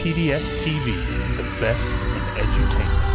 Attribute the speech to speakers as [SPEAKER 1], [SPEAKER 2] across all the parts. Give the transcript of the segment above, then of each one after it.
[SPEAKER 1] PDS TV, the best in edutainment.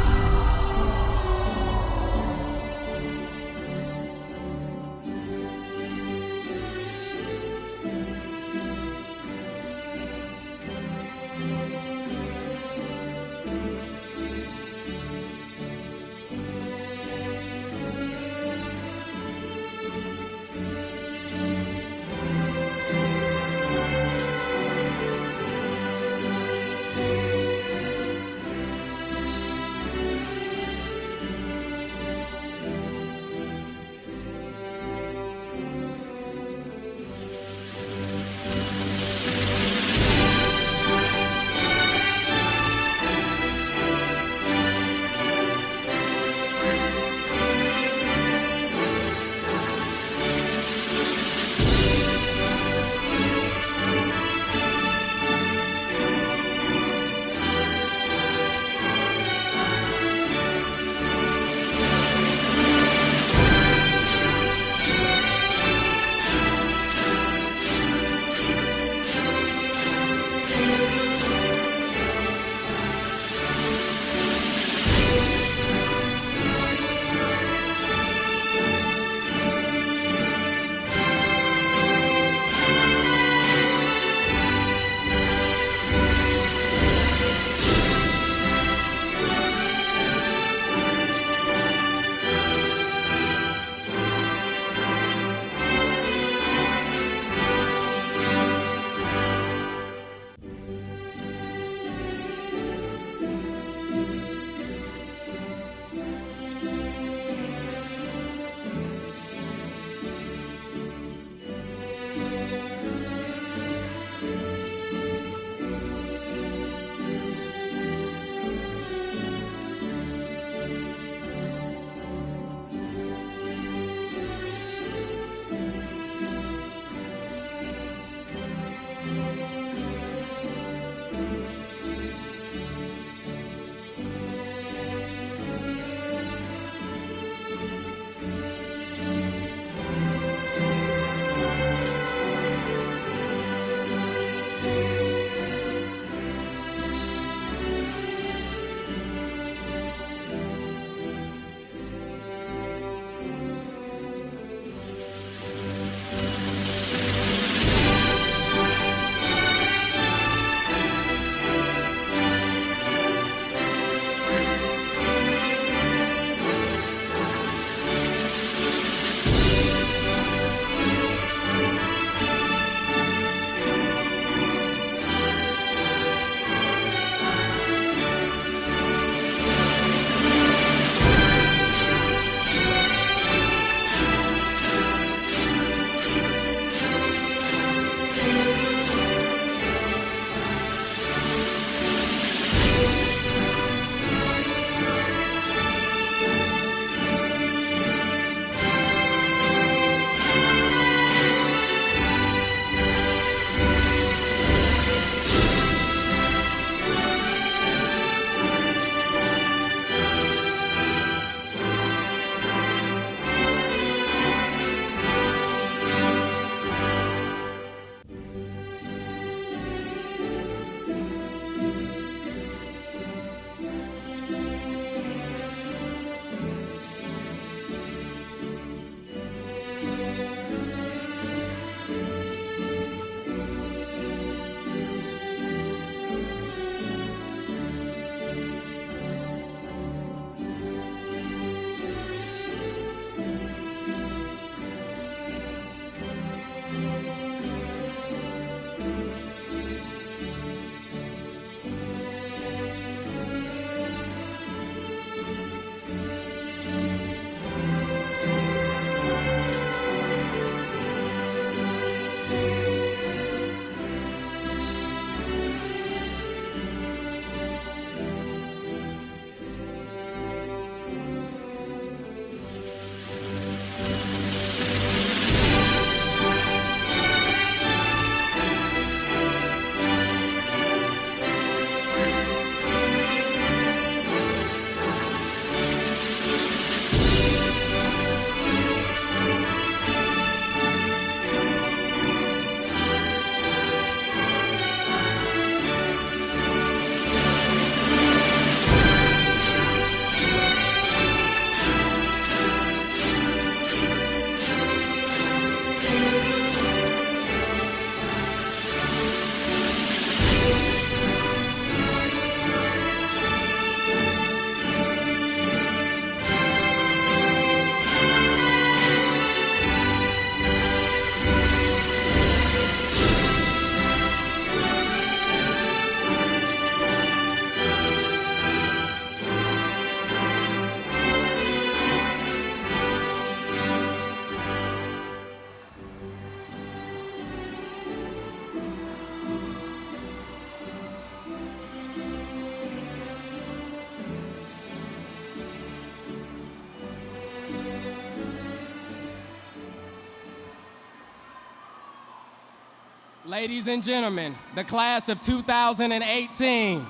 [SPEAKER 2] Ladies and gentlemen, the class of 2018.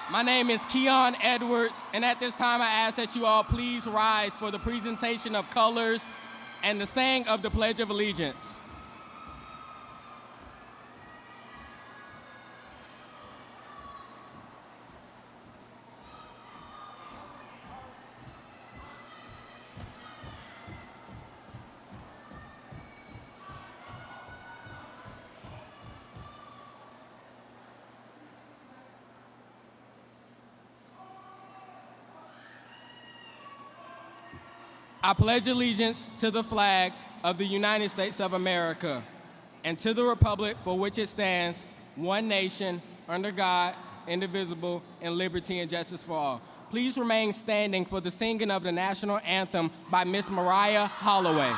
[SPEAKER 2] My name is Keon Edwards, and at this time I ask that you all please rise for the presentation of colors and the saying of the Pledge of Allegiance. I pledge allegiance to the flag of the United States of America and to the republic for which it stands, one nation, under God, indivisible, and liberty and justice for all. Please remain standing for the singing of the national anthem by Miss Mariah Holloway.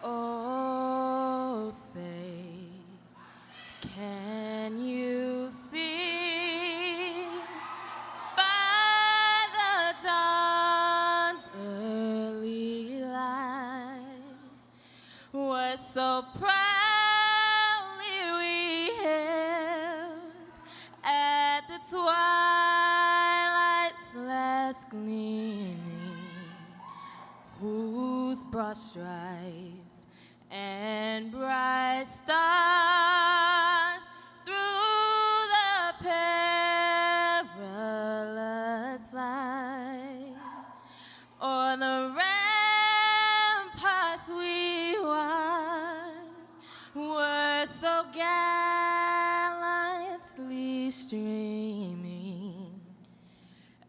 [SPEAKER 3] Oh, say, can you see by the dawn's early light what so proudly we hailed at the twilight's last gleaming, whose broad stripes and bright stars through the perilous flight o'er the ramparts we watched were so gallantly streaming,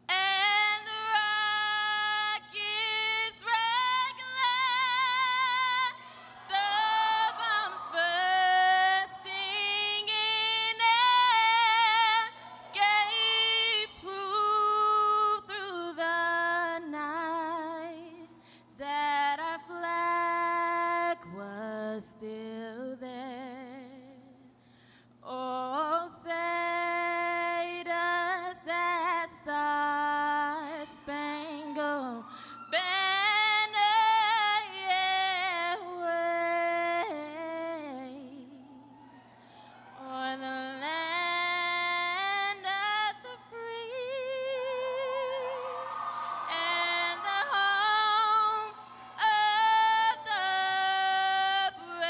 [SPEAKER 3] and the rockets regular, the bombs bursting in air, gave proof through the night that our flag was still there. Oh, say does that star-spangled banner yet wave o'er the land of the free and the home of the brave.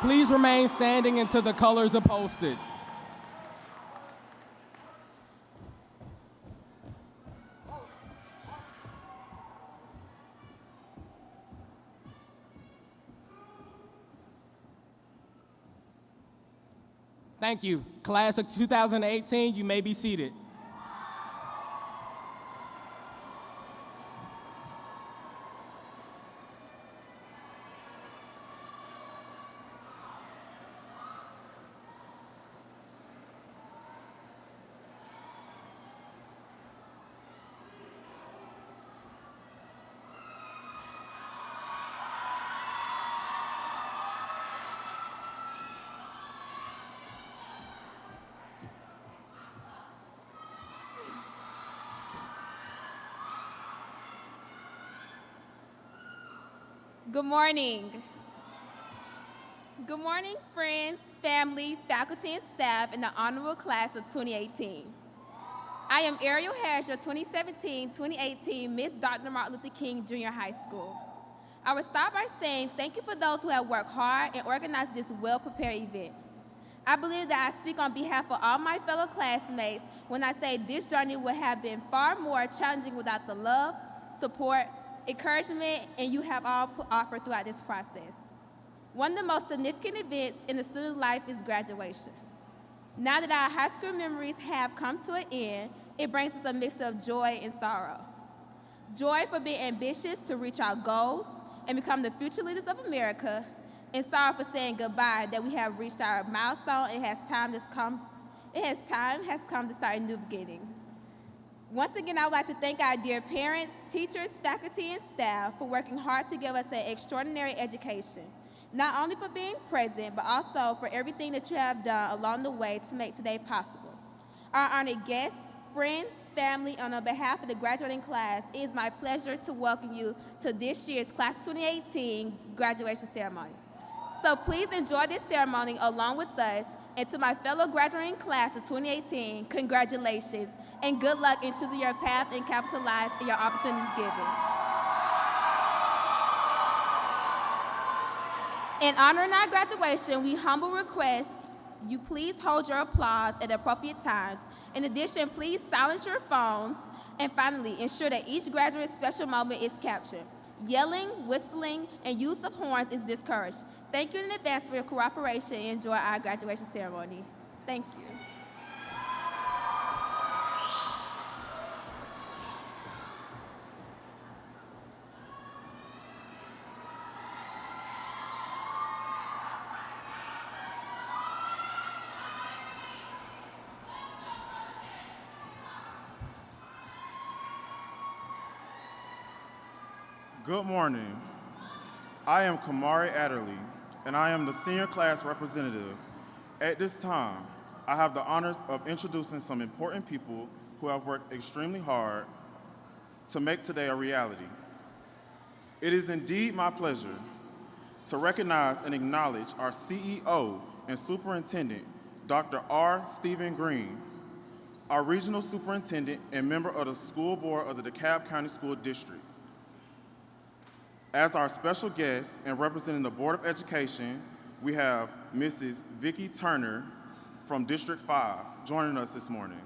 [SPEAKER 2] Please remain standing until the colors are posted. Thank you. Class of 2018, you may be seated.
[SPEAKER 4] Good morning. Good morning, friends, family, faculty, and staff in the honorable class of 2018. I am Ariel Harris, your 2017-2018 Miss Dr. Martin Luther King Junior High School. I will start by saying thank you for those who have worked hard and organized this well-prepared event. I believe that I speak on behalf of all my fellow classmates when I say this journey would have been far more challenging without the love, support, encouragement, and you have all offered throughout this process. One of the most significant events in the student life is graduation. Now that our high school memories have come to an end, it brings us a mix of joy and sorrow. Joy for being ambitious to reach our goals and become the future leaders of America, and sorrow for saying goodbye that we have reached our milestone and time has come to start a new beginning. Once again, I would like to thank our dear parents, teachers, faculty, and staff for working hard to give us an extraordinary education, not only for being present, but also for everything that you have done along the way to make today possible. Our honored guests, friends, family, and on behalf of the graduating class, it is my pleasure to welcome you to this year's Class of 2018 graduation ceremony. So please enjoy this ceremony along with us, and to my fellow graduating class of 2018, congratulations, and good luck in choosing your path and capitalize on your opportunities given. In honoring our graduation, we humbly request you please hold your applause at appropriate times. In addition, please silence your phones. And finally, ensure that each graduate's special moment is captured. Yelling, whistling, and use of horns is discouraged. Thank you in advance for your cooperation and enjoy our graduation ceremony. Thank you.
[SPEAKER 5] Good morning. I am Kamari Adderley, and I am the senior class representative. At this time, I have the honor of introducing some important people who have worked extremely hard to make today a reality. It is indeed my pleasure to recognize and acknowledge our CEO and Superintendent, Dr. R. Stephen Green, our Regional Superintendent and member of the School Board of the DeKalb County School District. As our special guest and representing the Board of Education, we have Mrs. Vicki Turner from District 5 joining us this morning.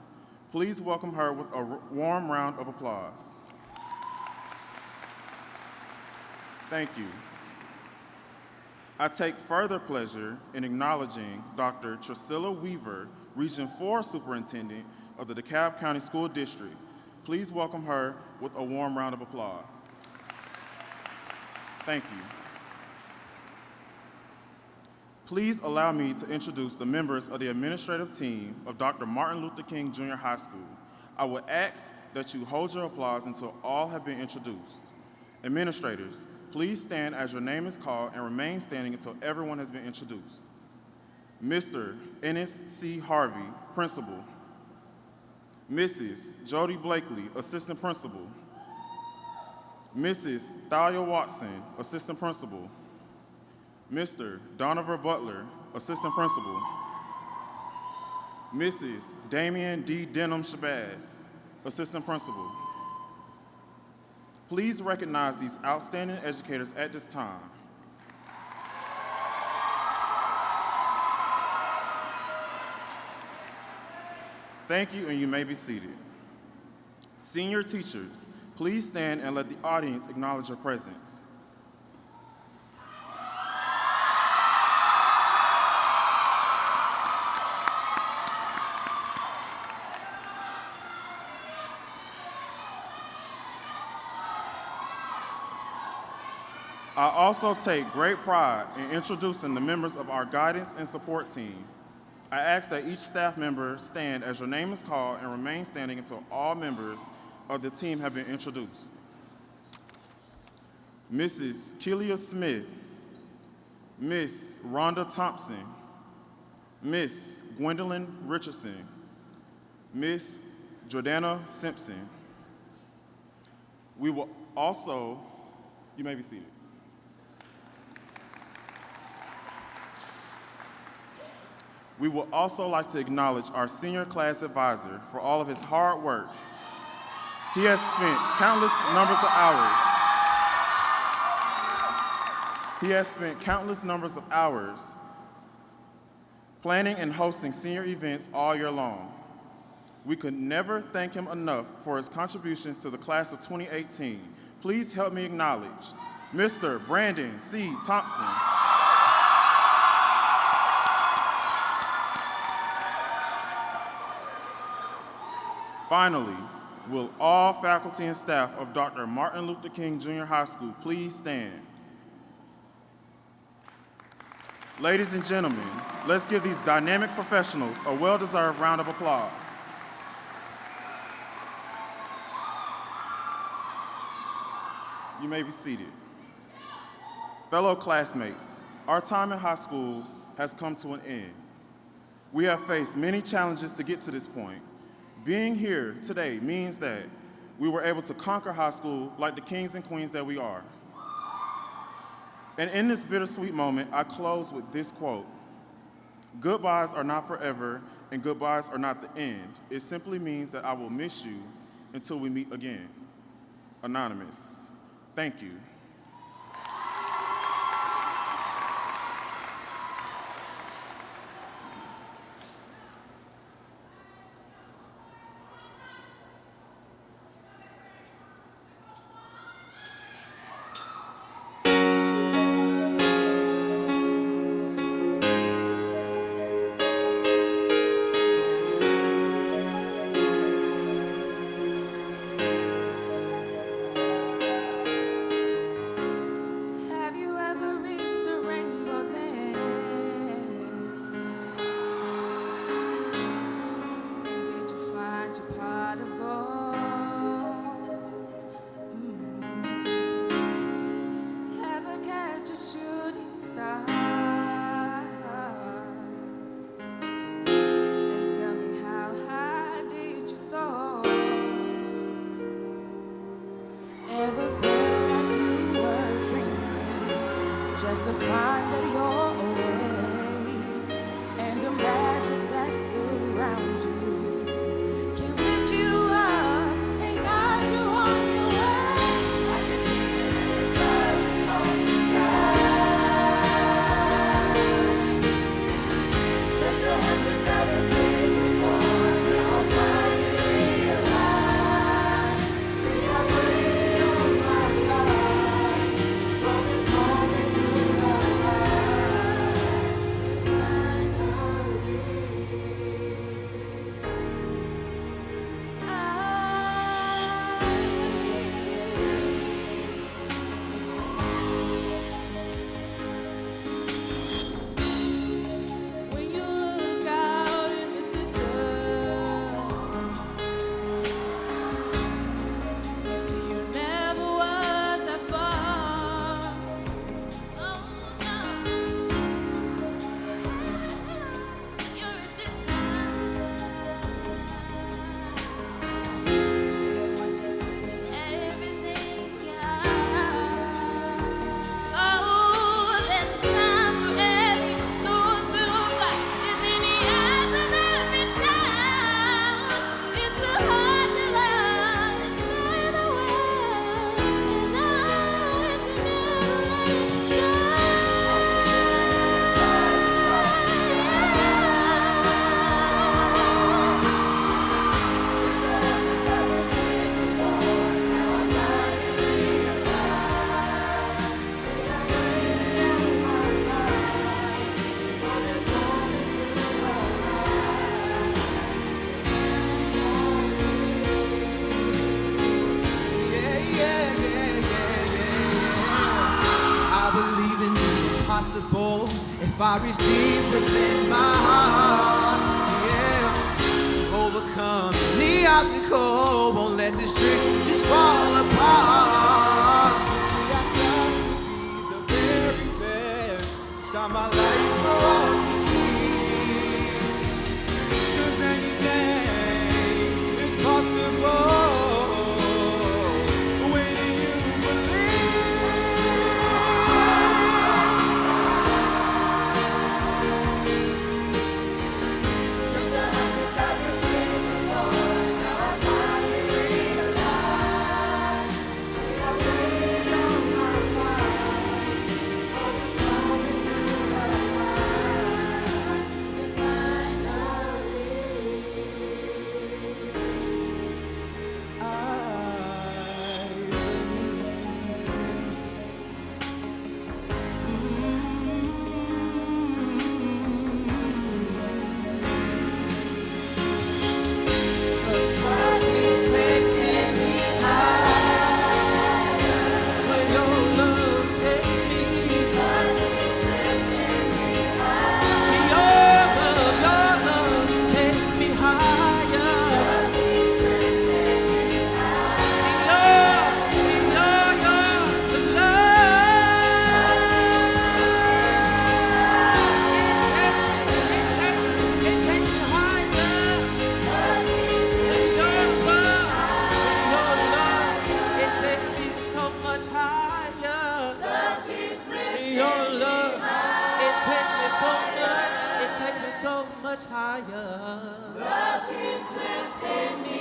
[SPEAKER 5] Please welcome her with a warm round of applause. Thank you. I take further pleasure in acknowledging Dr. Trisilla Weaver, Region 4 Superintendent of the DeKalb County School District. Please welcome her with a warm round of applause. Thank you. Please allow me to introduce the members of the administrative team of Dr. Martin Luther King Jr. High School. I would ask that you hold your applause until all have been introduced. Administrators, please stand as your name is called and remain standing until everyone has been introduced. Mr. Ennis C. Harvey, Principal. Mrs. Jody Blakely, Assistant Principal. Mrs. Thalia Watson, Assistant Principal. Mr. Donovan Butler, Assistant Principal. Mrs. Damian D. Denham Shabazz, Assistant Principal. Please recognize these outstanding educators at this time. Thank you, and you may be seated. Senior teachers, please stand and let the audience acknowledge your presence. I also take great pride in introducing the members of our guidance and support team. I ask that each staff member stand as your name is called and remain standing until all members of the team have been introduced. Mrs. Kelia Smith, Miss Rhonda Thompson, Miss Gwendolyn Richardson, Miss Jordana Simpson. We will also, you may be seated. We would also like to acknowledge our senior class advisor for all of his hard work. He has spent countless numbers of hours. He has spent countless numbers of hours planning and hosting senior events all year long. We could never thank him enough for his contributions to the class of 2018. Please help me acknowledge Mr. Brandon C. Thompson. Finally, will all faculty and staff of Dr. Martin Luther King Jr. High School please stand? Ladies and gentlemen, let's give these dynamic professionals a well-deserved round of applause. may be seated. Fellow classmates, our time in high school has come to an end. We have faced many challenges to get to this point. Being here today means that we were able to conquer high school like the kings and queens that we are. And in this bittersweet moment, I close with this quote: "Goodbyes are not forever, and goodbyes are not the end. It simply means that I will miss you until we meet again." Anonymous. Thank you.
[SPEAKER 3] Have you ever reached a rainbow's end? And did you find your pot of gold? Ever catch a shooting star? And tell me, how high did you soar? Ever feel like you were dreaming, just to find that you're away, and the magic that surrounds you can lift you up and guide you on your way? I can see it in the stars on the sky. Took 100,000 years before now I finally realize. See, I prayed all my life from this moment to my life. When you look out in the distance, you see you never was that far. Oh no, you're a distance. Everything oh, there's a time for every soul to fly. It's in the eyes of every child. It's the heart that loves inside the world. And I wish you never
[SPEAKER 6] I believe in the impossible. If I reach deep within my heart, yeah, overcome any obstacle. Won't let this dream just fall apart. See, I got to be the very best. Shine my light for all to see. 'Cause anything is possible. When you believe. so much, it takes me so much higher.
[SPEAKER 3] Love keeps lifting me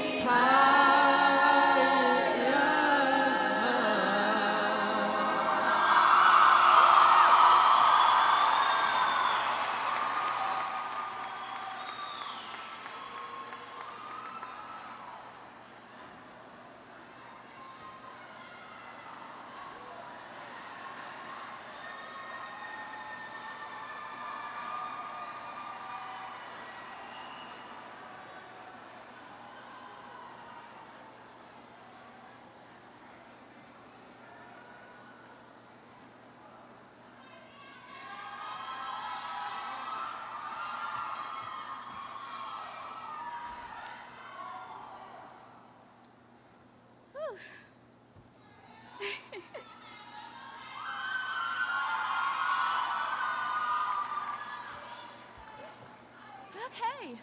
[SPEAKER 4] Okay.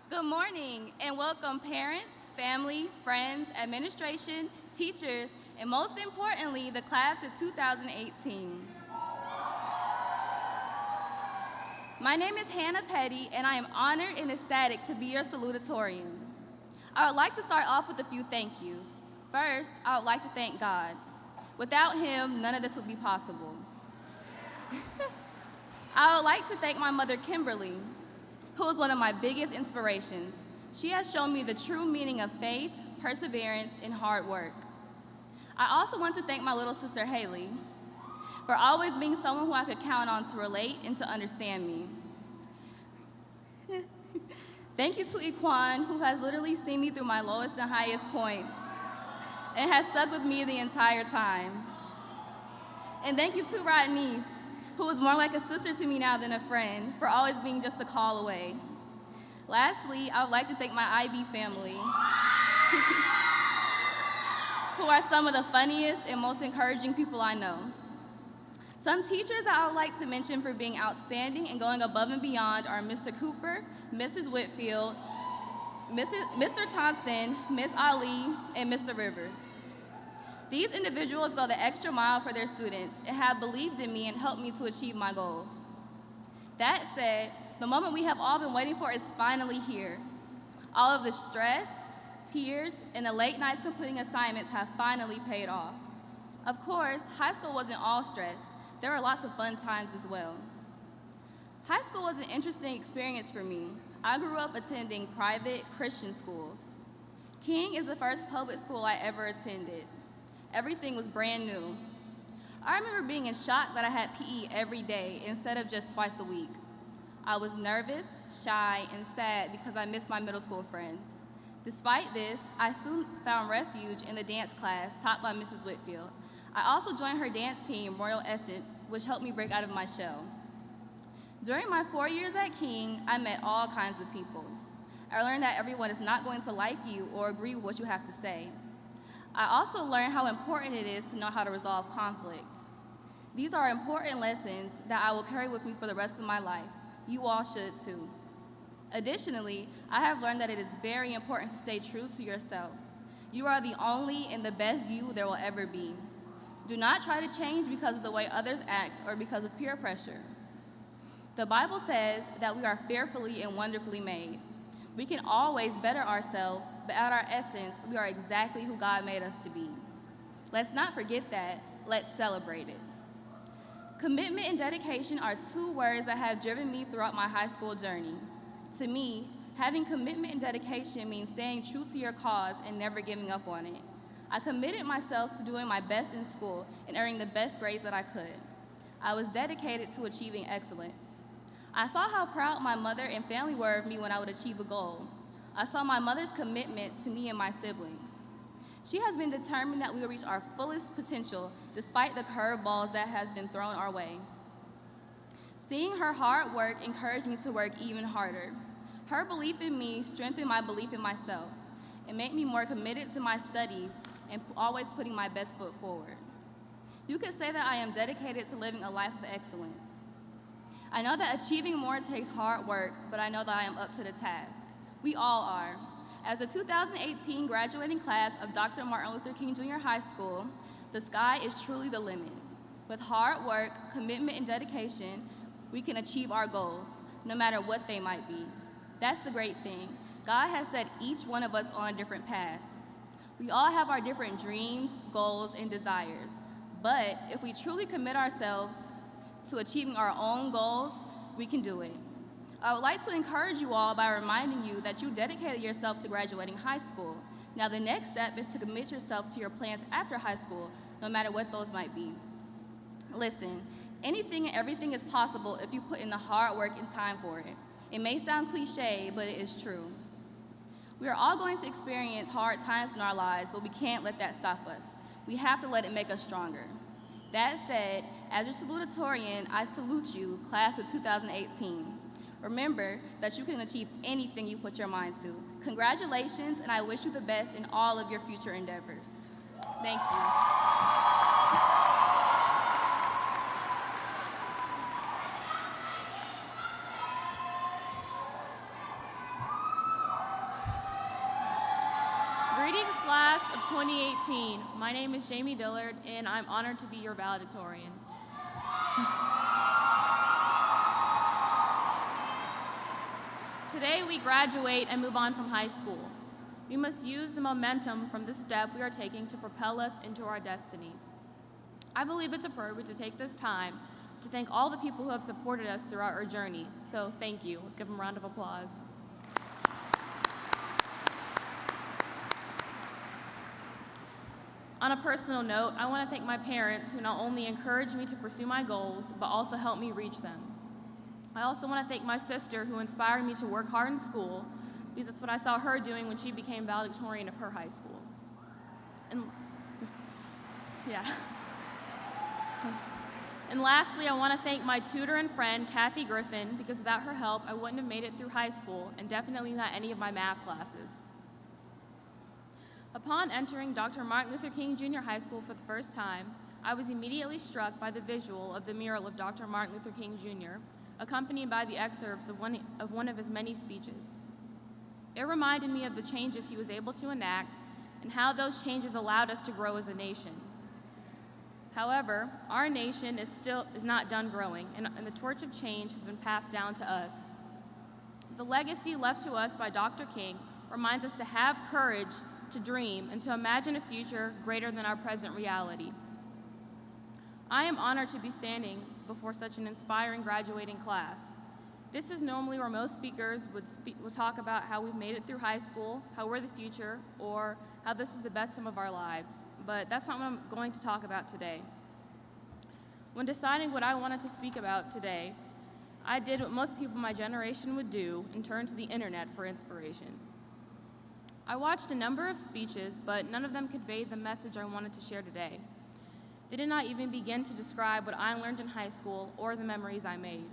[SPEAKER 4] Good morning and welcome parents, family, friends, administration, teachers, and most importantly, the class of 2018. My name is Hannah Petty and I am honored and ecstatic to be your salutatorian. I would like to start off with a few thank yous. First, I would like to thank God. Without him, none of this would be possible. I would like to thank my mother, Kimberly, who is one of my biggest inspirations. She has shown me the true meaning of faith, perseverance, and hard work. I also want to thank my little sister, Haley, for always being someone who I could count on to relate and to understand me. Thank you to Equan, who has literally seen me through my lowest and highest points and has stuck with me the entire time. And thank you to Rodney's, who is more like a sister to me now than a friend, for always being just a call away. Lastly, I would like to thank my IB family, who are some of the funniest and most encouraging people I know. Some teachers that I would like to mention for being outstanding and going above and beyond are Mr. Cooper, Mrs. Whitfield, Mr. Thompson, Miss Ali, and Mr. Rivers. These individuals go the extra mile for their students and have believed in me and helped me to achieve my goals. That said, the moment we have all been waiting for is finally here. All of the stress, tears, and the late nights completing assignments have finally paid off. Of course, high school wasn't all stress. There were lots of fun times as well. High school was an interesting experience for me. I grew up attending private Christian schools. King is the first public school I ever attended. Everything was brand new. I remember being in shock that I had PE every day instead of just twice a week. I was nervous, shy, and sad because I missed my middle school friends. Despite this, I soon found refuge in the dance class taught by Mrs. Whitfield. I also joined her dance team, Royal Essence, which helped me break out of my shell. During my 4 years at King, I met all kinds of people. I learned that everyone is not going to like you or agree with what you have to say. I also learned how important it is to know how to resolve conflict. These are important lessons that I will carry with me for the rest of my life. You all should too. Additionally, I have learned that it is very important to stay true to yourself. You are the only and the best you there will ever be. Do not try to change because of the way others act or because of peer pressure. The Bible says that we are fearfully and wonderfully made. We can always better ourselves, but at our essence, we are exactly who God made us to be. Let's not forget that. Let's celebrate it. Commitment and dedication are two words that have driven me throughout my high school journey. To me, having commitment and dedication means staying true to your cause and never giving up on it. I committed myself to doing my best in school and earning the best grades that I could. I was dedicated to achieving excellence. I saw how proud my mother and family were of me when I would achieve a goal. I saw my mother's commitment to me and my siblings. She has been determined that we will reach our fullest potential despite the curveballs that has been thrown our way. Seeing her hard work encouraged me to work even harder. Her belief in me strengthened my belief in myself and made me more committed to my studies and always putting my best foot forward. You could say that I am dedicated to living a life of excellence. I know that achieving more takes hard work, but I know that I am up to the task. We all are. As the 2018 graduating class of Dr. Martin Luther King Jr. High School, the sky is truly the limit. With hard work, commitment, and dedication,
[SPEAKER 7] we can achieve our goals, no matter what they might be. That's the great thing. God has set each one of us on a different path. We all have our different dreams, goals, and desires. But if we truly commit ourselves to achieving our own goals, we can do it. I would like to encourage you all by reminding you that you dedicated yourself to graduating high school. Now the next step is to commit yourself to your plans after high school, no matter what those might be. Listen, anything and everything is possible if you put in the hard work and time for it. It may sound cliche, but it is true. We are all going to experience hard times in our lives, but we can't let that stop us. We have to let it make us stronger. That said, as your salutatorian, I salute you, class of 2018. Remember that you can achieve anything you put your mind to. Congratulations, and I wish you the best in all of your future endeavors. Thank you.
[SPEAKER 8] Greetings, class of 2018. My name is Jamie Dillard, and I'm honored to be your valedictorian. Today, we graduate and move on from high school. We must use the momentum from this step we are taking to propel us into our destiny. I believe it's appropriate to take this time to thank all the people who have supported us throughout our journey. So thank you. Let's give them a round of applause. On a personal note, I want to thank my parents who not only encouraged me to pursue my goals, but also helped me reach them. I also want to thank my sister who inspired me to work hard in school, because that's what I saw her doing when she became valedictorian of her high school. And lastly, I want to thank my tutor and friend, Kathy Griffin, because without her help, I wouldn't have made it through high school, and definitely not any of my math classes. Upon entering Dr. Martin Luther King Jr. High School for the first time, I was immediately struck by the visual of the mural of Dr. Martin Luther King Jr., accompanied by the excerpts of one of his many speeches. It reminded me of the changes he was able to enact and how those changes allowed us to grow as a nation. However, our nation is not done growing, and the torch of change has been passed down to us. The legacy left to us by Dr. King reminds us to have courage to dream and to imagine a future greater than our present reality. I am honored to be standing before such an inspiring graduating class. This is normally where most speakers would talk about how we've made it through high school, how we're the future, or how this is the best time of our lives. But that's not what I'm going to talk about today. When deciding what I wanted to speak about today, I did what most people in my generation would do and turned to the internet for inspiration. I watched a number of speeches, but none of them conveyed the message I wanted to share today. They did not even begin to describe what I learned in high school or the memories I made.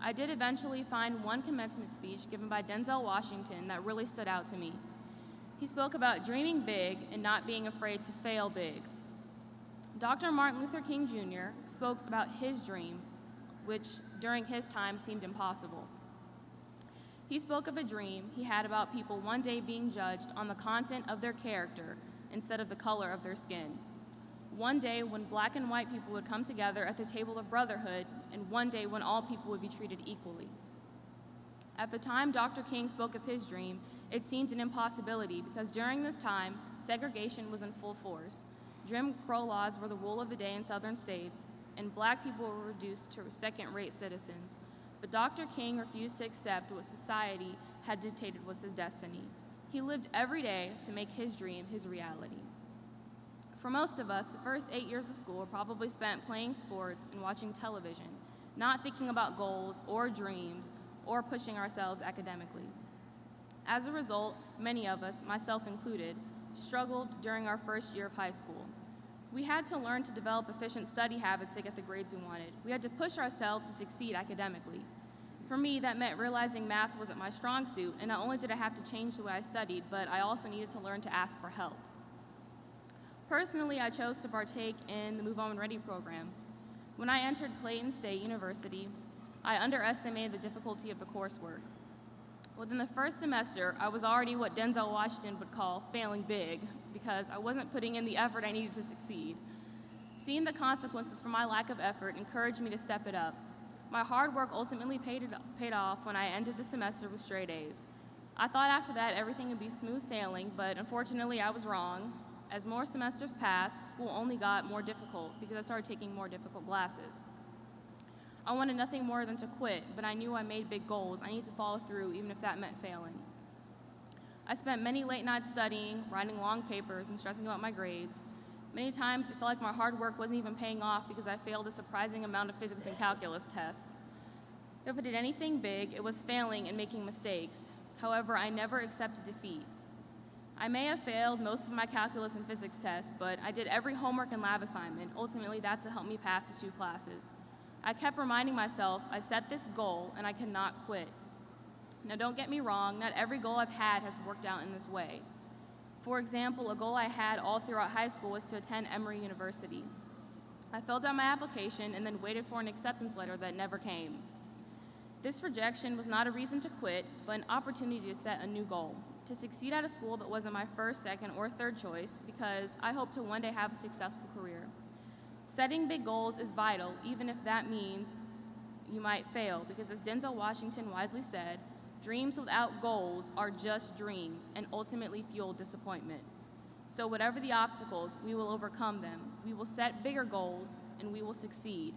[SPEAKER 8] I did eventually find one commencement speech given by Denzel Washington that really stood out to me. He spoke about dreaming big and not being afraid to fail big. Dr. Martin Luther King Jr. spoke about his dream, which during his time seemed impossible. He spoke of a dream he had about people one day being judged on the content of their character instead of the color of their skin. One day when black and white people would come together at the table of brotherhood, and one day when all people would be treated equally. At the time Dr. King spoke of his dream, it seemed an impossibility because during this time, segregation was in full force. Jim Crow laws were the rule of the day in southern states, and black people were reduced to second-rate citizens. But Dr. King refused to accept what society had dictated was his destiny. He lived every day to make his dream his reality. For most of us, the first 8 years of school were probably spent playing sports and watching television, not thinking about goals or dreams or pushing ourselves academically. As a result, many of us, myself included, struggled during our first year of high school. We had to learn to develop efficient study habits to get the grades we wanted. We had to push ourselves to succeed academically. For me, that meant realizing math wasn't my strong suit, and not only did I have to change the way I studied, but I also needed to learn to ask for help. Personally, I chose to partake in the Move On Ready program. When I entered Clayton State University, I underestimated the difficulty of the coursework. Within the first semester, I was already what Denzel Washington would call failing big, because I wasn't putting in the effort I needed to succeed. Seeing the consequences for my lack of effort encouraged me to step it up. My hard work ultimately paid off when I ended the semester with straight A's. I thought after that everything would be smooth sailing, but unfortunately I was wrong. As more semesters passed, school only got more difficult because I started taking more difficult classes. I wanted nothing more than to quit, but I knew I made big goals. I needed to follow through, even if that meant failing. I spent many late nights studying, writing long papers, and stressing about my grades. Many times it felt like my hard work wasn't even paying off because I failed a surprising amount of physics and calculus tests. If I did anything big, it was failing and making mistakes. However, I never accepted defeat. I may have failed most of my calculus and physics tests, but I did every homework and lab assignment. Ultimately, that's what helped me pass the 2 classes. I kept reminding myself, I set this goal and I cannot quit. Now don't get me wrong, not every goal I've had has worked out in this way. For example, a goal I had all throughout high school was to attend Emory University. I filled out my application and then waited for an acceptance letter that never came. This rejection was not a reason to quit, but an opportunity to set a new goal, to succeed at a school that wasn't my first, second, or third choice, because I hope to one day have a successful career. Setting big goals is vital, even if that means you might fail, because as Denzel Washington wisely said, dreams without goals are just dreams and ultimately fuel disappointment. So whatever the obstacles, we will overcome them. We will set bigger goals and we will succeed.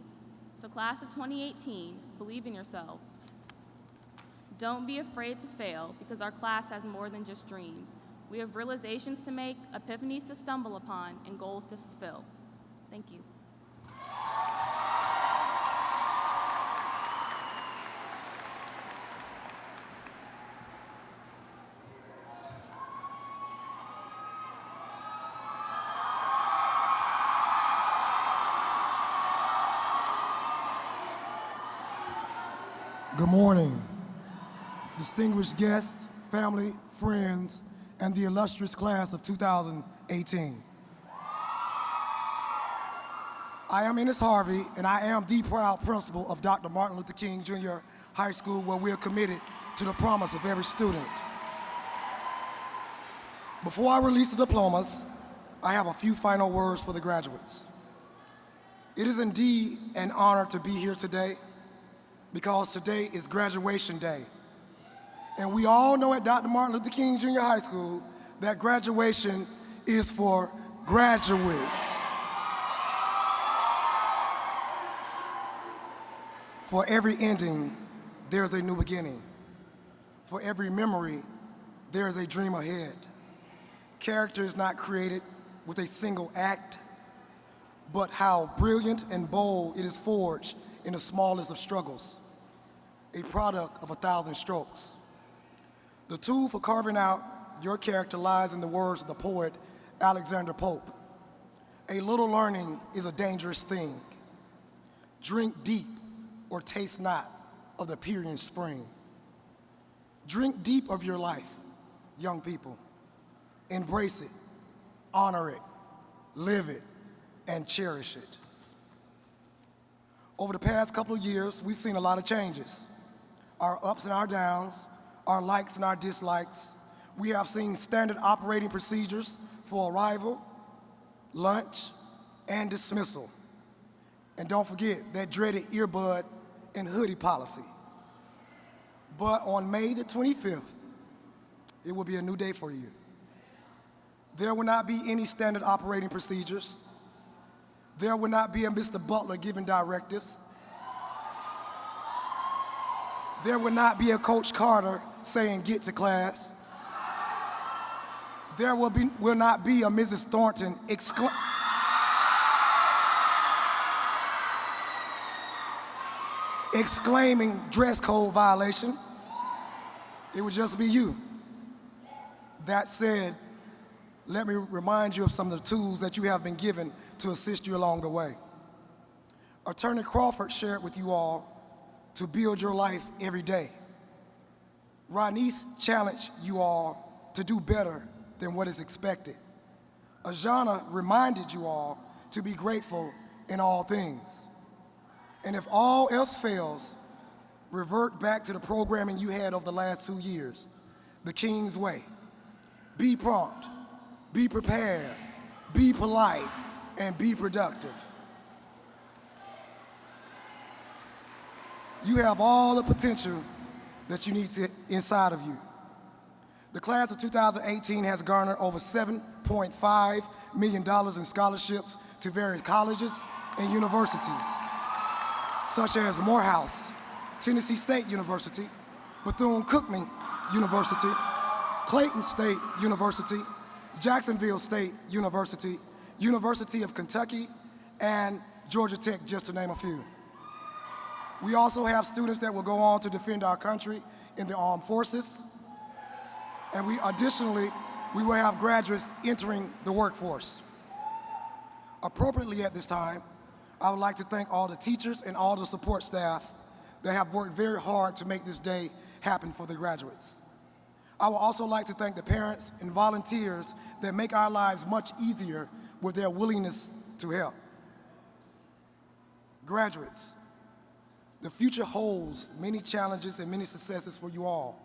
[SPEAKER 8] So class of 2018, believe in yourselves. Don't be afraid to fail because our class has more than just dreams. We have realizations to make, epiphanies to stumble upon, and goals to fulfill. Thank you.
[SPEAKER 9] Good morning, distinguished guests, family, friends, and the illustrious class of 2018. I am Ennis Harvey, and I am the proud principal of Dr. Martin Luther King Jr. High School, where we are committed to the promise of every student. Before I release the diplomas, I have a few final words for the graduates. It is indeed an honor to be here today, because today is graduation day. And we all know at Dr. Martin Luther King Jr. High School that graduation is for graduates. For every ending, there's a new beginning. For every memory, there is a dream ahead. Character is not created with a single act, but how brilliant and bold it is forged in the smallest of struggles, a product of 1,000 strokes. The tool for carving out your character lies in the words of the poet Alexander Pope. A little learning is a dangerous thing. Drink deep or taste not of the Pierian spring. Drink deep of your life, young people. Embrace it, honor it, live it, and cherish it. Over the past couple of years, we've seen a lot of changes. Our ups and our downs, our likes and our dislikes. We have seen standard operating procedures for arrival, lunch, and dismissal. And don't forget that dreaded earbud and hoodie policy. But on May the 25th, it will be a new day for you. There will not be any standard operating procedures. There will not be a Mr. Butler giving directives. There will not be a Coach Carter saying, "Get to class." There will not be a Mrs. Thornton exclaiming dress code violation. It would just be you. That said, let me remind you of some of the tools that you have been given to assist you along the way. Attorney Crawford shared with you all to build your life every day. Ronice challenged you all to do better than what is expected. Ajana reminded you all to be grateful in all things. And if all else fails, revert back to the programming you had over the last 2 years, the King's Way. Be prompt, be prepared, be polite, and be productive. You have all the potential that you need inside of you. The class of 2018 has garnered over $7.5 million in scholarships to various colleges and universities, such as Morehouse, Tennessee State University, Bethune-Cookman University, Clayton State University, Jacksonville State University, University of Kentucky, and Georgia Tech, just to name a few. We also have students that will go on to defend our country in the armed forces, and additionally, we will have graduates entering the workforce. Appropriately at this time, I would like to thank all the teachers and all the support staff that have worked very hard to make this day happen for the graduates. I would also like to thank the parents and volunteers that make our lives much easier with their willingness to help. Graduates, the future holds many challenges and many successes for you all.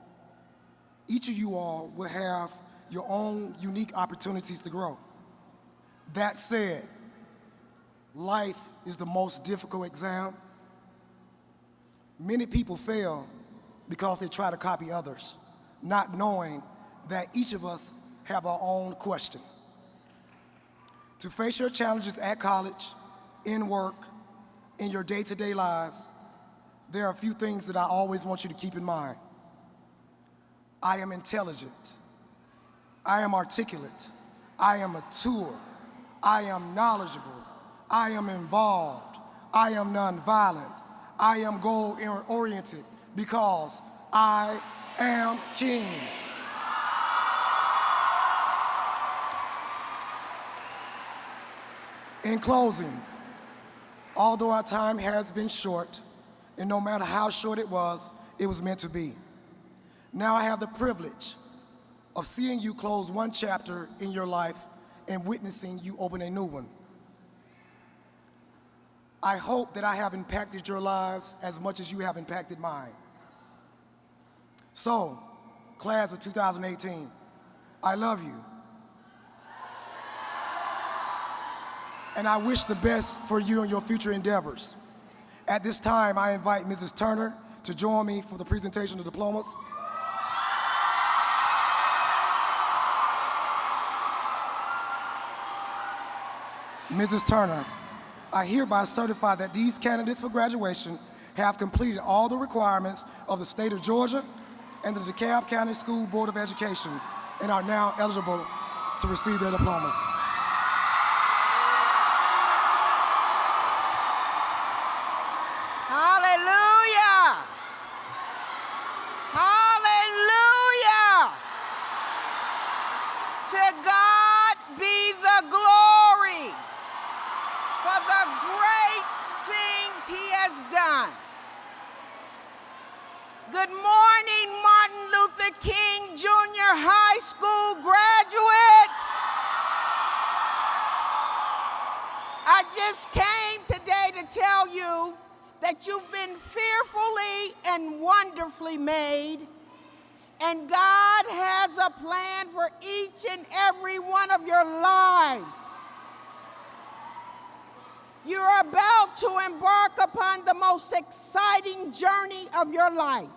[SPEAKER 9] Each of you all will have your own unique opportunities to grow. That said, life is the most difficult exam. Many people fail because they try to copy others, not knowing that each of us have our own question. To face your challenges at college, in work, in your day-to-day lives, there are a few things that I always want you to keep in mind. I am intelligent. I am articulate. I am mature. I am knowledgeable. I am involved. I am nonviolent. I am goal-oriented because I am king. In closing, although our time has been short, and no matter how short it was meant to be. Now I have the privilege of seeing you close one chapter in your life and witnessing you open a new one. I hope that I have impacted your lives as much as you have impacted mine. So, class of 2018, I love you. And I wish the best for you and your future endeavors. At this time, I invite Mrs. Turner to join me for the presentation of diplomas. Mrs. Turner, I hereby certify that these candidates for graduation have completed all the requirements of the state of Georgia and the DeKalb County School Board of Education and are now eligible to receive their diplomas.
[SPEAKER 10] Hallelujah! Hallelujah! To God be the glory for the great things He has done. Good morning, Martin Luther King Jr. High School graduates. I just came today to tell you that you've been fearfully and wonderfully made, and God has a plan for each and every one of your lives. You're about to embark upon the most exciting journey of your life,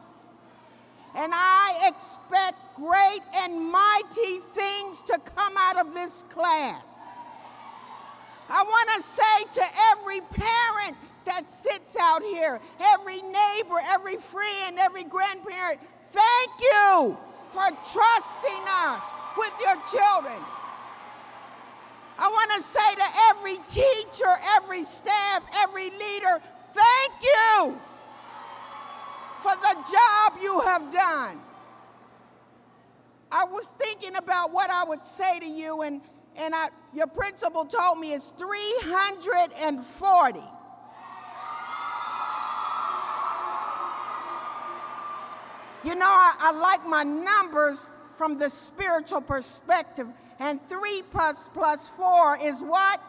[SPEAKER 10] and I expect great and mighty things to come out of this class. I want to say to every parent that sits out here, every neighbor, every friend, every grandparent, thank you for trusting us with your children. I want to say to every teacher, every staff, every leader, thank you for the job you have done. I was thinking about what I would say to you, and your principal told me it's 340. You know, I like my numbers from the spiritual perspective, and 3 plus 4 is what?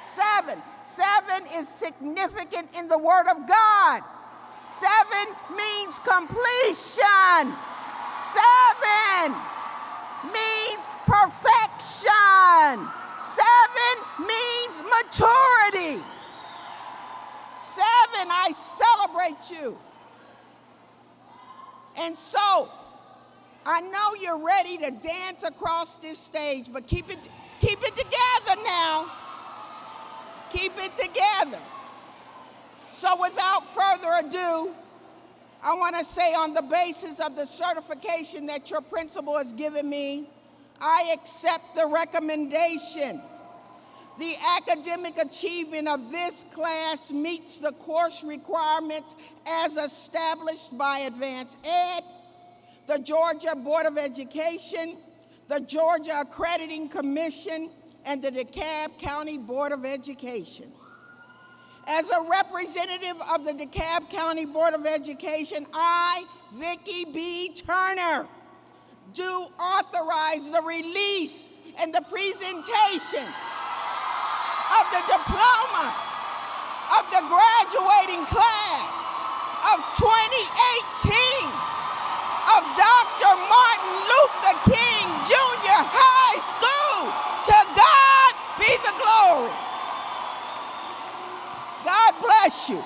[SPEAKER 10] 7. 7 is significant in the Word of God. 7 means completion. 7 means perfection. 7 means maturity. I celebrate you. And so, I know you're ready to dance across this stage, but keep it together now. Keep it together. So without further ado, I want to say on the basis of the certification that your principal has given me, I accept the recommendation. The academic achievement of this class meets the course requirements as established by Advanced Ed, the Georgia Board of Education, the Georgia Accrediting Commission, and the DeKalb County Board of Education. As a representative of the DeKalb County Board of Education, I, Vicki B. Turner, do authorize the release and the presentation of the diplomas of the graduating class of 2018 of Dr. Martin Luther King Jr. High School. To God be the glory. God bless you.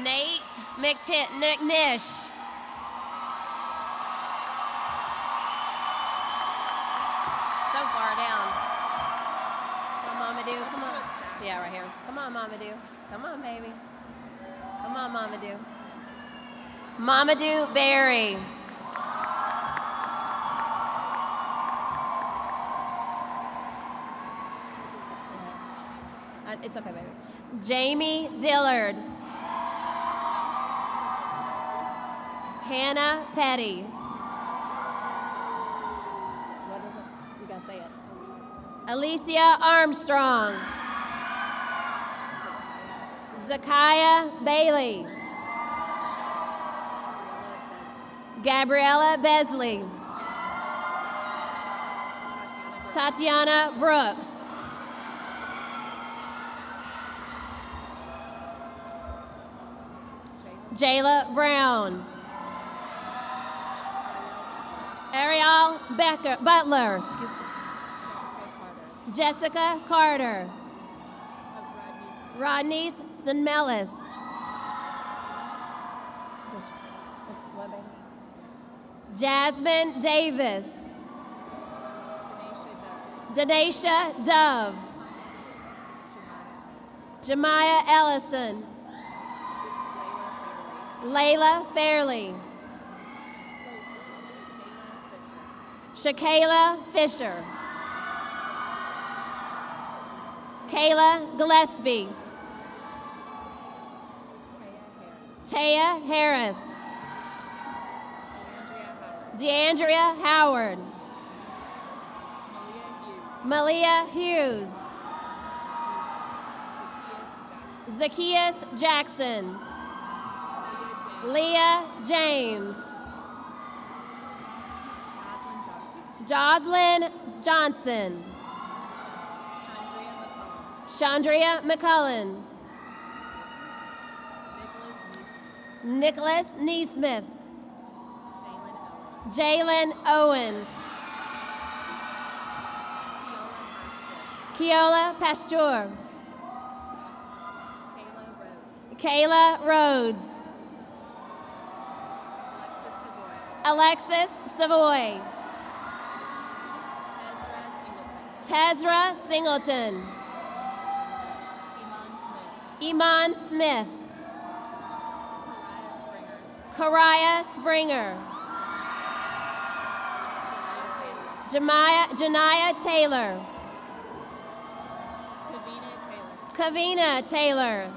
[SPEAKER 11] Nate McNish. So far down. Come on, Mamadou, come on. Yeah, right here. Come on, Mamadou. Come on, baby. Come on, Mamadou. Mamadou Berry. It's okay, baby. Jamie Dillard. Hannah Petty. What is it? You gotta say it. Alicia Armstrong. Zakiah Bailey. Gabriella Besley. Tatiana Brooks. Jayla Brown. Ariel Butler. Excuse me. Jessica Carter. Rodney Sinmelis. Jasmine Davis. Denisha Dove. Jemiah Ellison. Layla Fairley. Shakayla Fisher. Kayla Gillespie. Taya Harris. DeAndrea Howard. Malia Hughes. Zacchaeus Jackson. Leah James. Jocelyn Johnson. Chandria McCullen. Nicholas Neesmith. Jalen Owens. Keola Pasteur. Kayla Rhodes. Alexis Savoy. Tezra Singleton. Iman Smith. Kariah Springer. Janiyah Taylor. Kavina Taylor.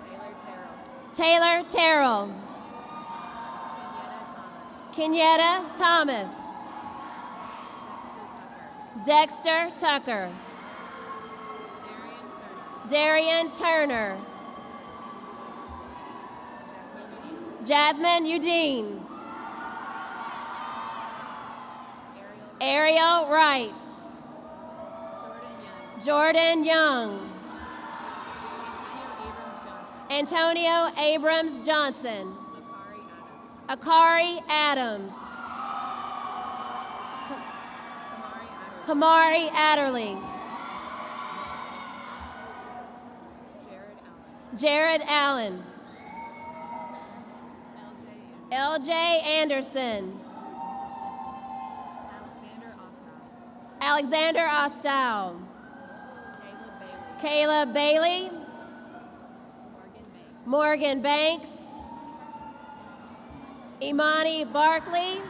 [SPEAKER 12] Taylor Terrell.
[SPEAKER 11] Taylor Terrell.
[SPEAKER 12] Kenyatta Thomas.
[SPEAKER 11] Kenyetta Thomas. Dexter Tucker.
[SPEAKER 12] Darian Turner.
[SPEAKER 11] Darian Turner. Jasmine Udine. Ariel Wright.
[SPEAKER 12] Jordan Young.
[SPEAKER 11] Jordan Young. Antonio Abrams Johnson.
[SPEAKER 12] Akari Adams.
[SPEAKER 11] Akari Adams. Kamari Adderley.
[SPEAKER 12] Jared Allen.
[SPEAKER 11] Jared Allen.
[SPEAKER 12] LJ
[SPEAKER 11] LJ Anderson.
[SPEAKER 12] Alexander Ostall.
[SPEAKER 11] Alexander Ostall.
[SPEAKER 12] Caleb Bailey.
[SPEAKER 11] Caleb Bailey.
[SPEAKER 12] Morgan Banks.
[SPEAKER 11] Morgan Banks. Imani Barkley.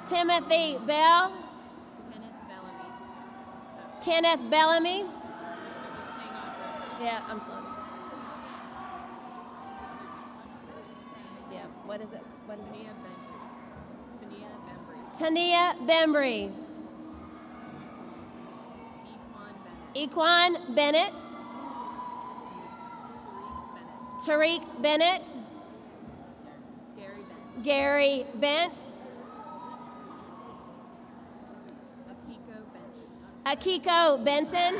[SPEAKER 12] Timothy Bell.
[SPEAKER 11] Timothy Bell.
[SPEAKER 12] Kenneth Bellamy.
[SPEAKER 11] Kenneth Bellamy.
[SPEAKER 12] Just hang on for a second.
[SPEAKER 11] Yeah, I'm sorry. Yeah, what is it? What is it?
[SPEAKER 12] Tania Bembry.
[SPEAKER 11] Tania Bembry.
[SPEAKER 12] Equan Bennett.
[SPEAKER 11] Equan Bennett.
[SPEAKER 12] Tariq
[SPEAKER 11] Tariq Bennett.
[SPEAKER 12] Gary Bent.
[SPEAKER 11] Gary Bent.
[SPEAKER 12] Akiko Benton.
[SPEAKER 11] Akiko Benson.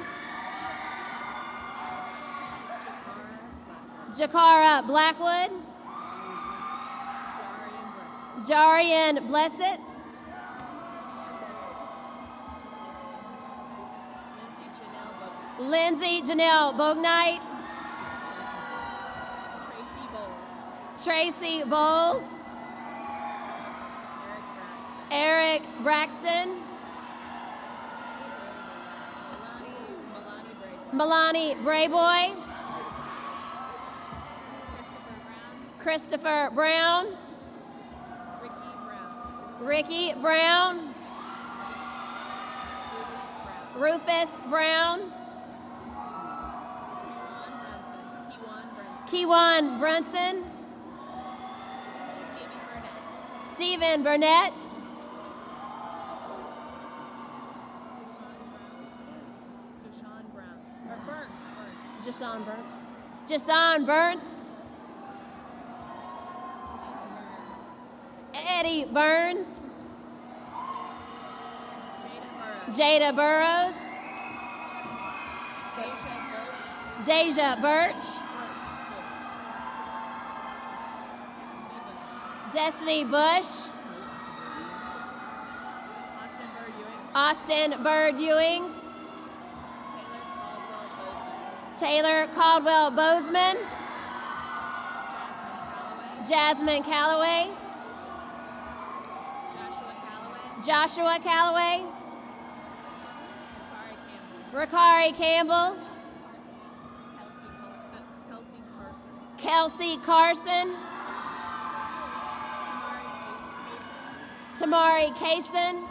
[SPEAKER 12] Jakara Blackwood.
[SPEAKER 11] Jarian Blessett. Lindsay Janelle Bognite. Tracy Bowles. Eric Braxton. Milani Brayboy. Christopher Brown. Ricky Brown. Rufus Brown. Kewan Brunson. Stephen Burnett. Jason Burns. Jason Burns. Eddie Burns. Jada Burrows. Deja Birch. Destiny Bush. Austin Bird Ewing. Taylor Caldwell Bozeman. Jasmine Calloway. Joshua Calloway. Ricari Campbell. Kelsey Carson. Tamari Kaysen.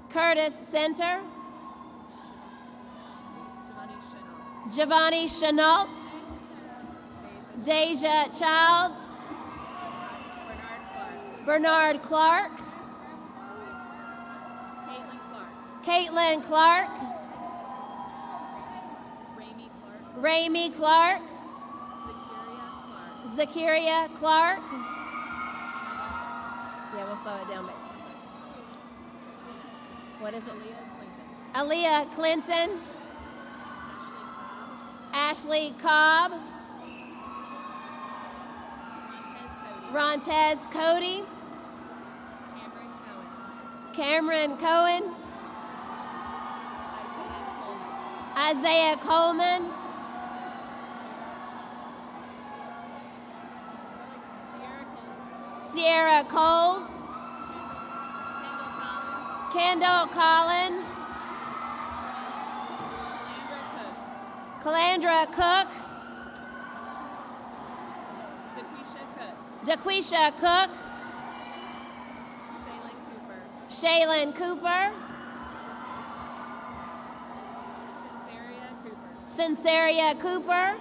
[SPEAKER 11] Curtis Center. Giovanni Chenault. Deja Childs. Bernard Clark. Caitlin Clark. Ramey Clark. Zakiria Clark. Yeah, we'll slow it down. But what is it? Aaliyah Clinton. Ashley Cobb. Rontez Cody. Cameron Cohen. Isaiah Coleman. Sierra Coles. Kendall Collins. Calandra Cook. Daquisha Cook.
[SPEAKER 12] Shaylin Cooper. Sinceria Cooper.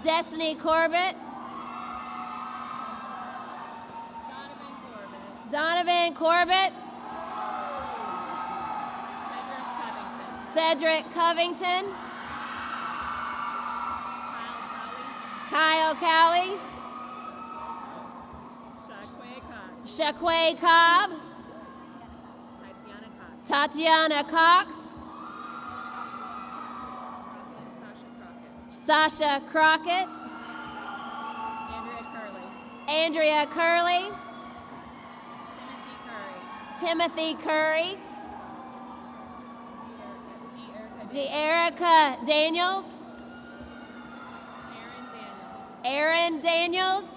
[SPEAKER 12] Destiny Corbett. Donovan Corbett. Cedric Covington. Kyle Cowley. Shaquay Cobb. Tatiana Cox. Sasha Crockett. Andrea Curley. Timothy Curry. De'Erica Daniels. Aaron Daniels.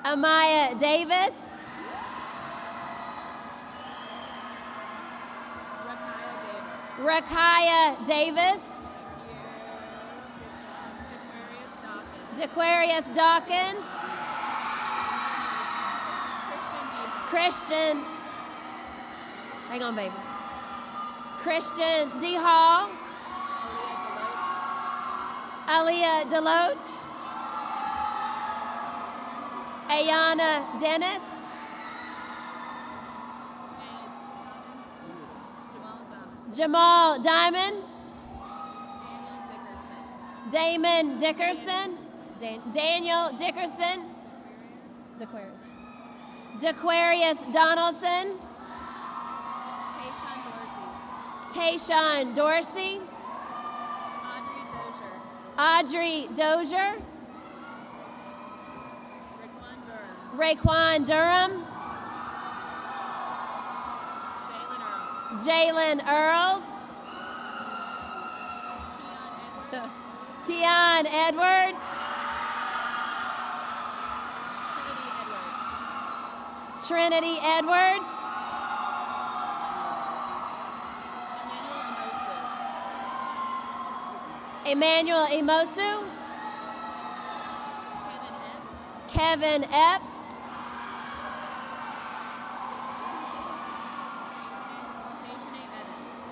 [SPEAKER 12] Amaya Davis. Rakaya Davis. Dequarius Dawkins. Christian. Hang on, baby. Christian D. Hall. Aaliyah Deloach. Ayana Dennis. Jamal Diamond. Damon Dickerson. Daniel Dickerson. Dequarius Donaldson. Tayshawn Dorsey. Audrey Dozier. Raekwon Durham. Jalen Earls. Keon Edwards. Trinity Edwards. Emmanuel Emosu. Kevin Epps.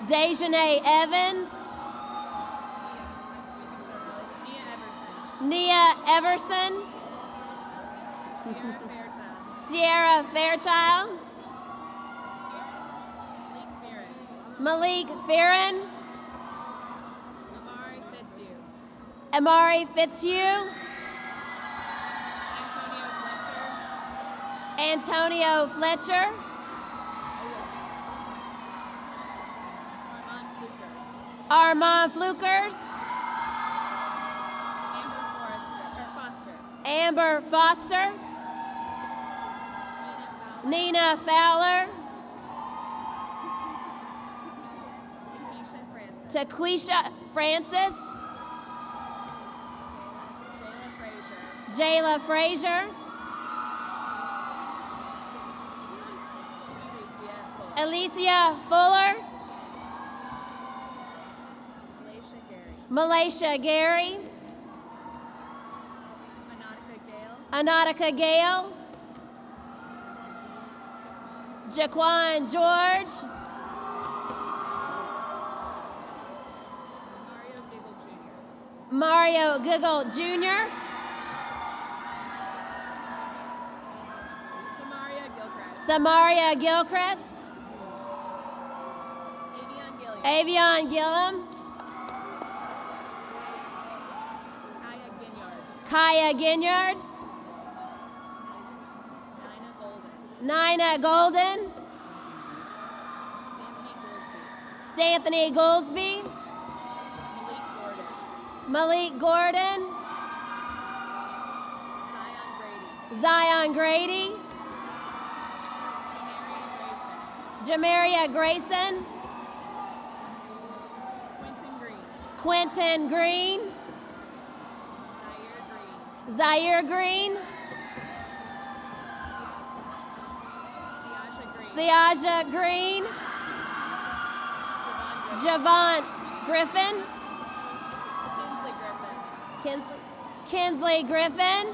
[SPEAKER 12] Dejanay Evans. Nia Everson. Sierra Fairchild. Malik Farron. Amari Fitzhugh. Antonio Fletcher. Armand Flukers. Amber Foster. Nina Fowler. Taquisha Francis. Jayla Frazier. Alicia Fuller. Malaysia Gary. Anautica Gale. Jaquan George. Mario Giggle Jr. Samaria Gilchrist. Avion Gillum. Kaya Ginyard. Nina Golden. Stanthony Goolsby. Malik Gordon. Zion Grady. Jamaria Grayson. Quentin Green. Zaire Green. Siaja Green. Javon Griffin. Kinsley Griffin.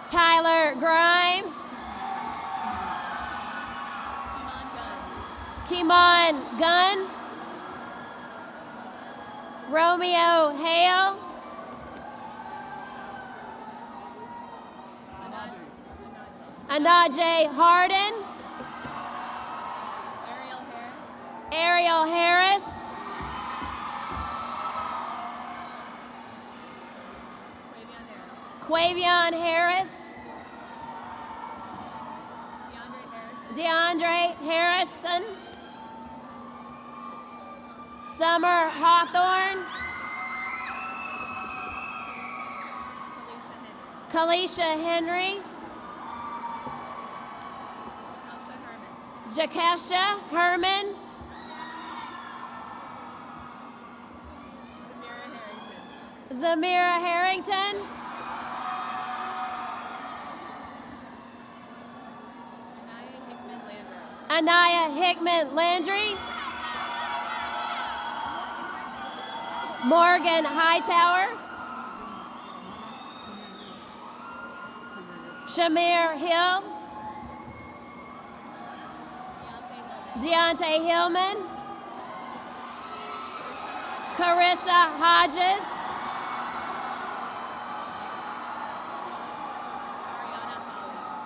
[SPEAKER 12] Tyler Grimes. Kimon Gunn. Romeo Hale. Anaje Harden. Ariel Harris. Quavion Harris. DeAndre Harrison. Summer Hawthorne. Kalisha Henry. Jakesha Herman. Zamira Harrington. Anaya Hickman Landry. Morgan Hightower. Shamir Hill. Deontay Hillman. Carissa Hodges.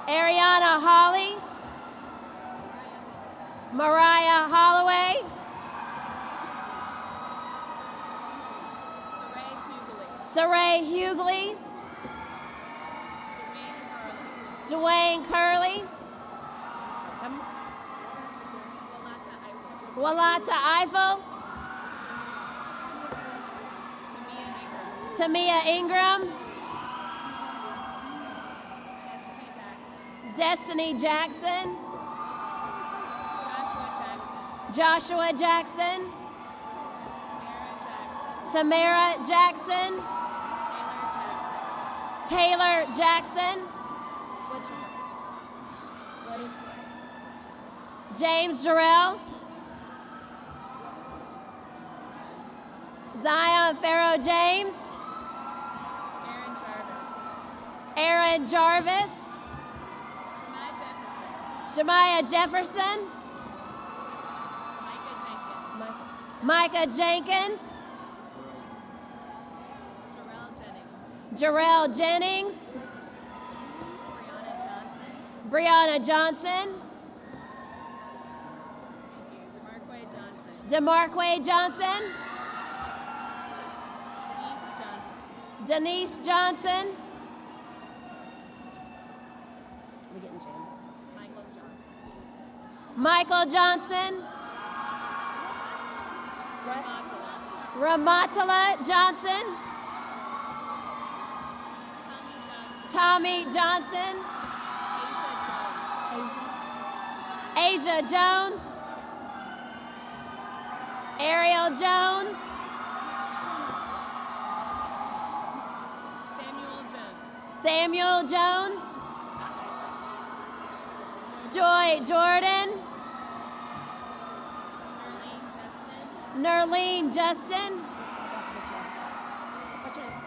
[SPEAKER 12] Ariana Holly. Mariah Holloway. Saray Hughley. Dwayne Curley. Walata Eiffel. Tamia Ingram. Destiny Jackson. Joshua Jackson. Tamara Jackson. Taylor Jackson. James Jarrell. Zion Farrow James. Aaron Jarvis. Jemiah Jefferson. Micah Jenkins. Jarrell Jennings. Brianna Johnson. DeMarque Johnson. Denise Johnson. We're getting jammed. Michael Johnson. What? Ramatala Johnson. Tommy Johnson. Asia Jones. Ariel Jones. Samuel Jones. Joy Jordan. Nerlene Justin. What's your name?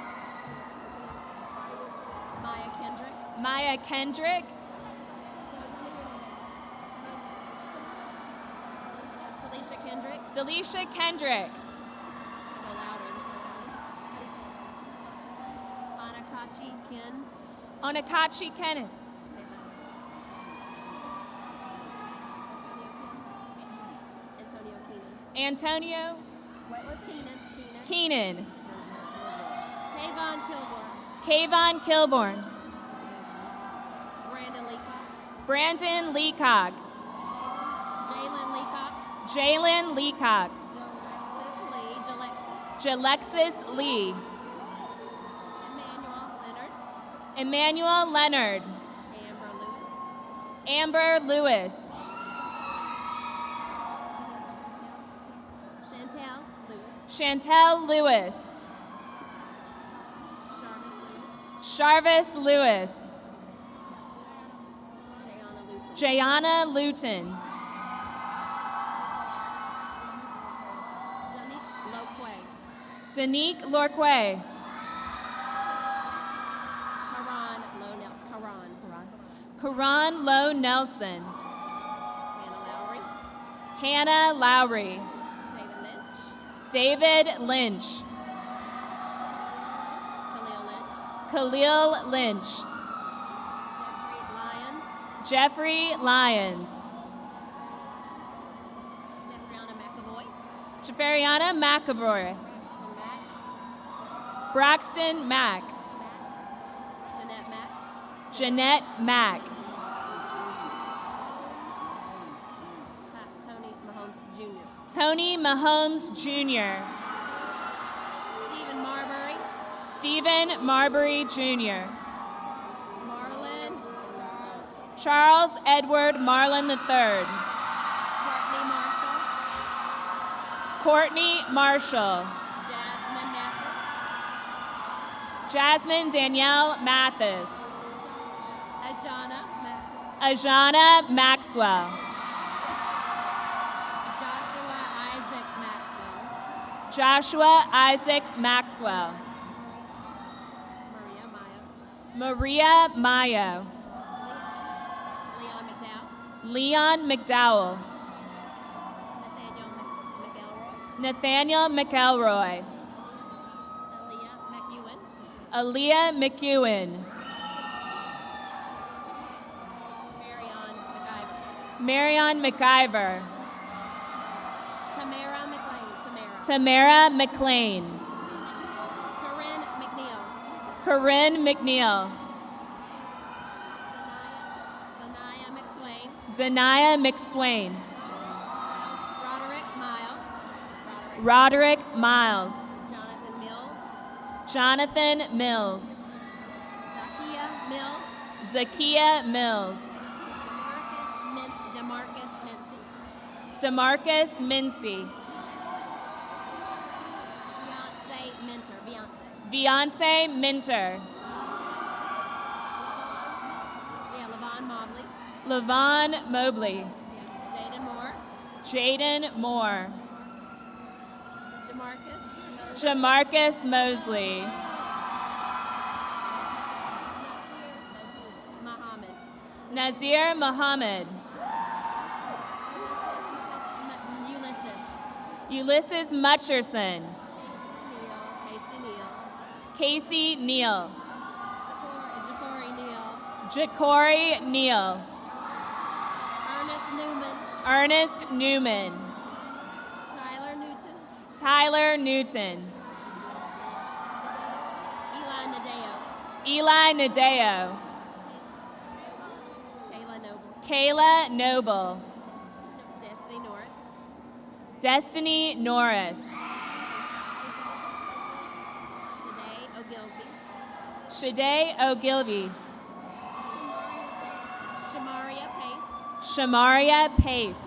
[SPEAKER 12] Maya Kendrick. Maya Kendrick. Delisha Kendrick. Delisha Kendrick. Go louder. Onakachi Kens. Onakachi Kennis. Antonio. What was Keenan? Kayvon Kilborn. Brandon Leacock. Jalen Leacock. Jalexis Lee. Emmanuel Leonard. Amber Lewis. Chantel Lewis. Sharvis Lewis. Jayana Luton. Danique Lorque. Karan Lowe Nelson.
[SPEAKER 11] Hannah Lowry.
[SPEAKER 12] Hannah Lowry.
[SPEAKER 11] David Lynch.
[SPEAKER 12] David Lynch.
[SPEAKER 11] Khalil Lynch.
[SPEAKER 12] Khalil Lynch.
[SPEAKER 11] Jeffrey Lyons.
[SPEAKER 12] Jeffrey Lyons.
[SPEAKER 11] Jeffriana McAvoy.
[SPEAKER 12] Jefferiana McAvoy.
[SPEAKER 11] Braxton Mack.
[SPEAKER 12] Braxton Mack.
[SPEAKER 11] Jeanette Mack.
[SPEAKER 12] Jeanette Mack.
[SPEAKER 11] Tony Mahomes Jr.
[SPEAKER 12] Tony Mahomes Jr.
[SPEAKER 11] Stephen Marbury.
[SPEAKER 12] Stephen Marbury Jr.
[SPEAKER 11] Marlon.
[SPEAKER 12] Charles Edward Marlin III.
[SPEAKER 11] Courtney Marshall.
[SPEAKER 12] Courtney Marshall.
[SPEAKER 11] Jasmine Mathis.
[SPEAKER 12] Jasmine Danielle Mathis.
[SPEAKER 11] Ajana Mathis.
[SPEAKER 12] Ajana Maxwell.
[SPEAKER 11] Joshua Isaac Maxwell.
[SPEAKER 12] Joshua Isaac Maxwell.
[SPEAKER 11] Maria Mayo.
[SPEAKER 12] Maria Mayo.
[SPEAKER 11] Leon McDowell.
[SPEAKER 12] Leon McDowell.
[SPEAKER 11] Nathaniel McElroy.
[SPEAKER 12] Nathaniel McElroy.
[SPEAKER 11] Aaliyah McEwen.
[SPEAKER 12] Aaliyah McEwen.
[SPEAKER 11] Marion McIver.
[SPEAKER 12] Marion McIver.
[SPEAKER 11] Tamara McLean.
[SPEAKER 12] Tamara McLean.
[SPEAKER 11] Corinne McNeil.
[SPEAKER 12] Corinne McNeil.
[SPEAKER 11] Zanaya McSwain.
[SPEAKER 12] Zanaya McSwain.
[SPEAKER 11] Roderick Miles.
[SPEAKER 12] Roderick Miles.
[SPEAKER 11] Jonathan Mills.
[SPEAKER 12] Jonathan Mills.
[SPEAKER 11] Zakia Mills.
[SPEAKER 12] Zakia Mills.
[SPEAKER 11] Demarcus Mincy.
[SPEAKER 12] Demarcus Mincy.
[SPEAKER 11] Beyonce Minter.
[SPEAKER 12] Beyonce Minter.
[SPEAKER 11] Yeah, Levon Mobley.
[SPEAKER 12] Levon Mobley.
[SPEAKER 11] Jaden Moore.
[SPEAKER 12] Jaden Moore.
[SPEAKER 11] Jamarcus.
[SPEAKER 12] Jamarcus Mosley.
[SPEAKER 11] Muhammad.
[SPEAKER 12] Nazir Muhammad. Ulysses Mutcherson.
[SPEAKER 11] Casey
[SPEAKER 12] Casey
[SPEAKER 11] Neal.
[SPEAKER 12] Neal.
[SPEAKER 11] Ja'Cory Neal.
[SPEAKER 12] Ja'Cory Neal.
[SPEAKER 11] Ernest Newman.
[SPEAKER 12] Ernest Newman.
[SPEAKER 11] Tyler Newton.
[SPEAKER 12] Tyler Newton.
[SPEAKER 11] Eli Nadeo.
[SPEAKER 12] Eli Nadeo.
[SPEAKER 11] Kayla Noble.
[SPEAKER 12] Kayla Noble.
[SPEAKER 11] Destiny Norris.
[SPEAKER 12] Destiny Norris.
[SPEAKER 11] Shanae O'Gilsby.
[SPEAKER 12] Shade Ogilvy.
[SPEAKER 11] Shamaria Pace.
[SPEAKER 12] Shamaria Pace.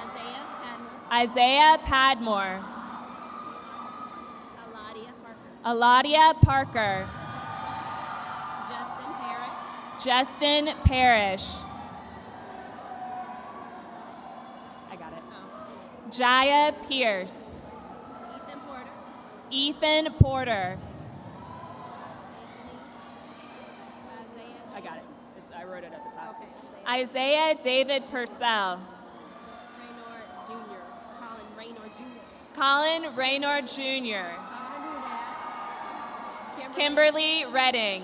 [SPEAKER 11] Isaiah Padmore.
[SPEAKER 12] Isaiah Padmore.
[SPEAKER 11] Aladia Parker.
[SPEAKER 12] Aladia Parker.
[SPEAKER 11] Justin Parrott.
[SPEAKER 12] Justin Parrish. I got it. Jaya Pierce.
[SPEAKER 11] Ethan Porter.
[SPEAKER 12] Ethan Porter. I got it. I wrote it at the top.
[SPEAKER 11] Okay.
[SPEAKER 12] Isaiah David Purcell.
[SPEAKER 11] Raynor Jr. Colin Raynor Jr.
[SPEAKER 12] Colin Raynor Jr. Kimberly Redding.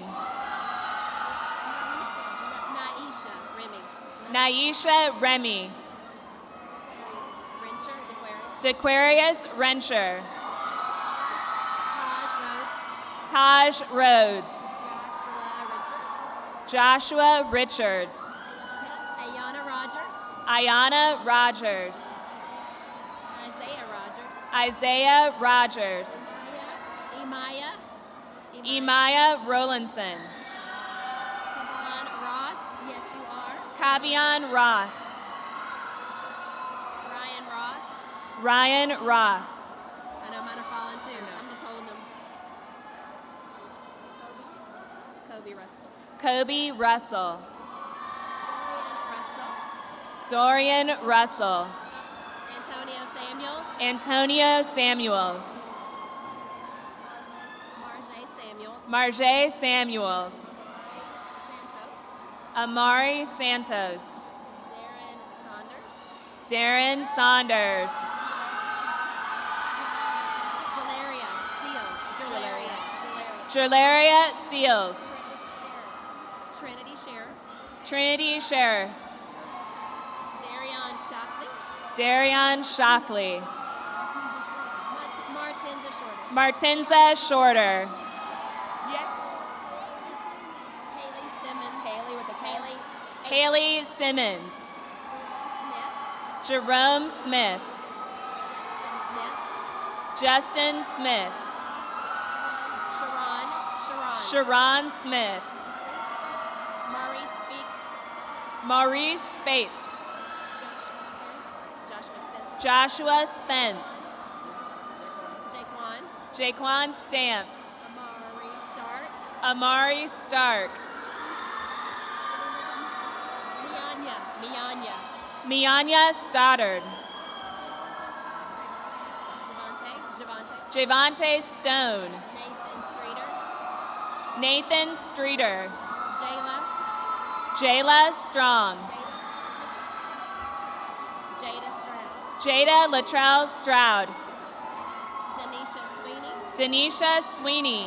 [SPEAKER 11] Naisha Remy.
[SPEAKER 12] Naisha Remy.
[SPEAKER 11] Rencher
[SPEAKER 12] Dequarius Rencher.
[SPEAKER 11] Taj Rhodes.
[SPEAKER 12] Taj Rhodes.
[SPEAKER 11] Joshua Richards.
[SPEAKER 12] Joshua Richards.
[SPEAKER 11] Ayana Rogers.
[SPEAKER 12] Ayana Rogers.
[SPEAKER 11] Isaiah Rogers.
[SPEAKER 12] Isaiah Rogers.
[SPEAKER 11] Imaya.
[SPEAKER 12] Imaya Rowlandson.
[SPEAKER 11] Kavion Ross. Yes, you are.
[SPEAKER 12] Kavion Ross.
[SPEAKER 11] Ryan Ross.
[SPEAKER 12] Ryan Ross.
[SPEAKER 11] I know mine are falling too. I'm just holding them. Kobe Russell.
[SPEAKER 12] Kobe Russell.
[SPEAKER 11] Russell.
[SPEAKER 12] Dorian Russell.
[SPEAKER 11] Antonio Samuels.
[SPEAKER 12] Antonio Samuels.
[SPEAKER 11] Marjay Samuels.
[SPEAKER 12] Marjay Samuels.
[SPEAKER 13] Amari Santos.
[SPEAKER 11] Darren Saunders.
[SPEAKER 13] Darren Saunders.
[SPEAKER 11] Jaleria Seals.
[SPEAKER 13] Jalaria Seals.
[SPEAKER 11] Trinity Scherer.
[SPEAKER 13] Trinity Scherer.
[SPEAKER 11] Darion Shockley.
[SPEAKER 13] Darion Shockley.
[SPEAKER 11] Martinza Shorter.
[SPEAKER 13] Martinza Shorter.
[SPEAKER 11] Haley Simmons. Haley with the Haley.
[SPEAKER 13] Haley Simmons.
[SPEAKER 11] Smith.
[SPEAKER 13] Jerome Smith.
[SPEAKER 11] Smith.
[SPEAKER 13] Justin Smith. Sharon Smith. Maurice Spates. Joshua Spence. Jaquan Stamps. Amari Stark. Mianya Stoddard. Javante Stone. Nathan Streeter. Jayla Strong. Jada Latrell Stroud. Denisha Sweeney.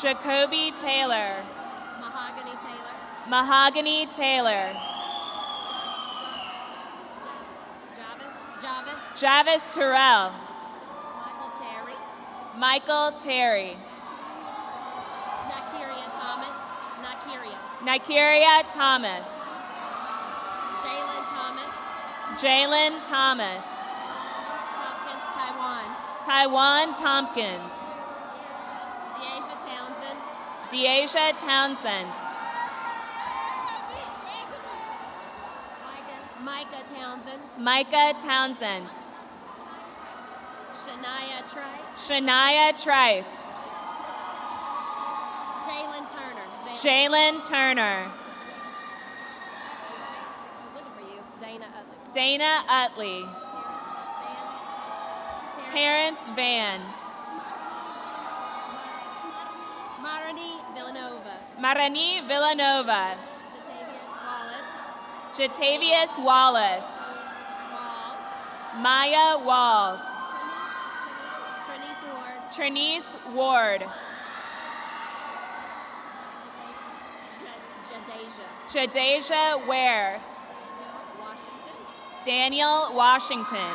[SPEAKER 13] Jacoby Taylor. Mahogany Taylor. Javis Terrell. Michael Terry. Nikeria Thomas. Jalen Thomas. Taiwan Tompkins. Deasia Townsend. Micah Townsend. Shania Trice. Jalen Turner. Dana Utley. Terrence Van. Marani Villanova. Jatavius Wallace. Maya Walls. Trinice Ward. Jadeja Ware. Daniel Washington.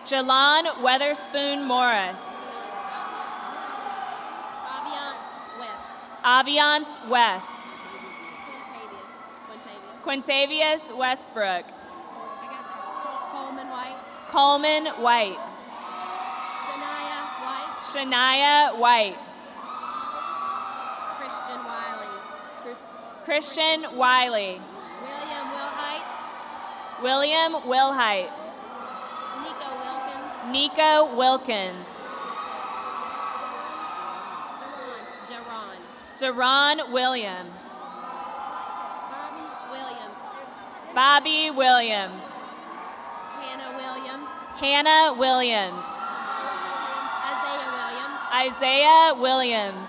[SPEAKER 13] Jalon Weatherspoon Morris. Aviance West. Quintavious Westbrook. Coleman White. Shania White. Christian Wiley. William Wilhite. Nico Wilkins. Deron William. Bobby Williams. Hannah Williams. Isaiah Williams.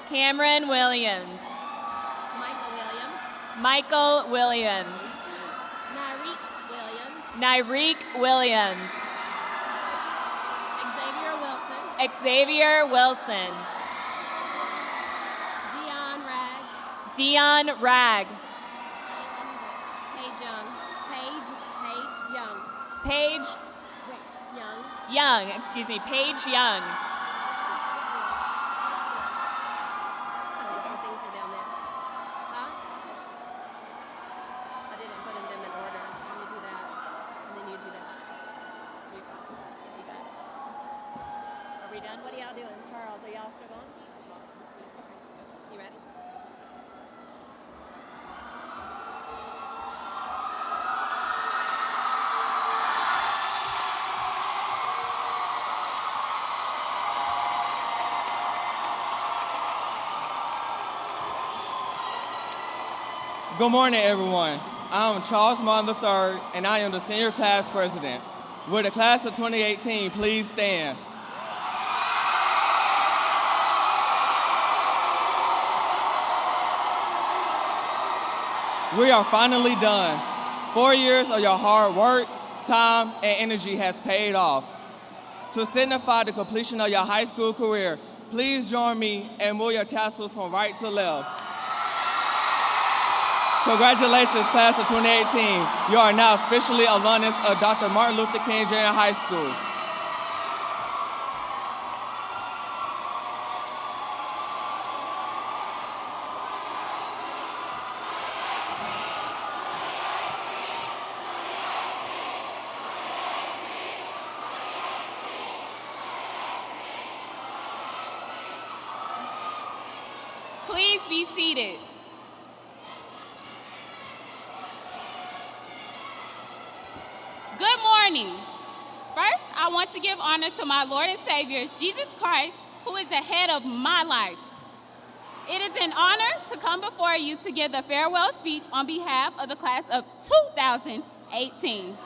[SPEAKER 13] Cameron Williams. Michael Williams. Nyreek Williams. Xavier Wilson. Dion Ragg. Paige Young. Paige Young.
[SPEAKER 11] What are y'all doing? Charles, are y'all still going? You ready?
[SPEAKER 2] Good morning, everyone. I'm Charles Martin III, and I am the senior class president. Will the class of 2018 please stand? We are finally done. 4 years of your hard work, time, and energy has paid off. To signify the completion of your high school career, please join me and move your tassels from right to left. Congratulations, class of 2018. You are now officially alumnus of Dr. Martin Luther King Jr. High School.
[SPEAKER 4] Please be seated. Good morning. First, I want to give honor to my Lord and Savior, Jesus Christ, who is the head of my life. It is an honor to come before you to give the farewell speech on behalf of the class of 2018.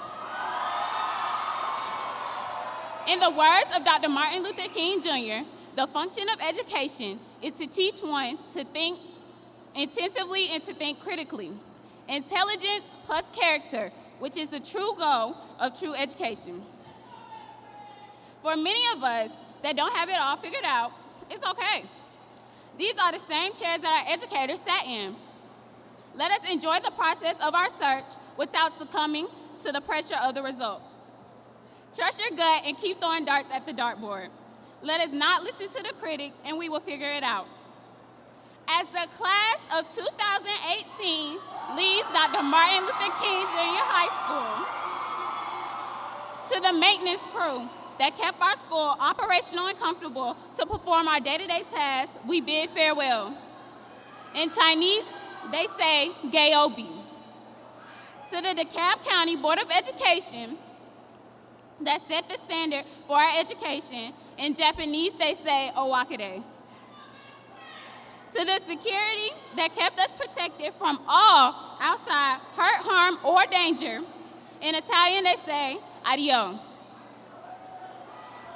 [SPEAKER 4] In the words of Dr. Martin Luther King Jr., the function of education is to teach one to think intensively and to think critically. Intelligence plus character, which is the true goal of true education. For many of us that don't have it all figured out, it's okay. These are the same chairs that our educators sat in. Let us enjoy the process of our search without succumbing to the pressure of the result. Trust your gut and keep throwing darts at the dartboard. Let us not listen to the critics, and we will figure it out. As the class of 2018 leaves Dr. Martin Luther King Jr. High School, to the maintenance crew that kept our school operational and comfortable to perform our day-to-day tasks, we bid farewell. In Chinese, they say, Gaobi. To the DeKalb County Board of Education that set the standard for our education, in Japanese, they say, Owakade. To the security that kept us protected from all outside hurt, harm, or danger, in Italian, they say, Adio.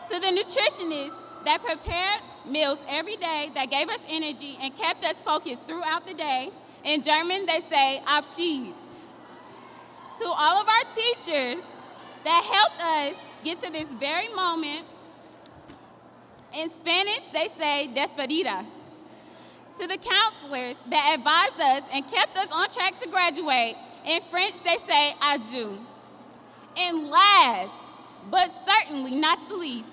[SPEAKER 4] To the nutritionists that prepared meals every day that gave us energy and kept us focused throughout the day, in German, they say, Abschied. To all of our teachers that helped us get to this very moment, in Spanish, they say, despedida. To the counselors that advised us and kept us on track to graduate, in French, they say, adieu. And last, but certainly not the least,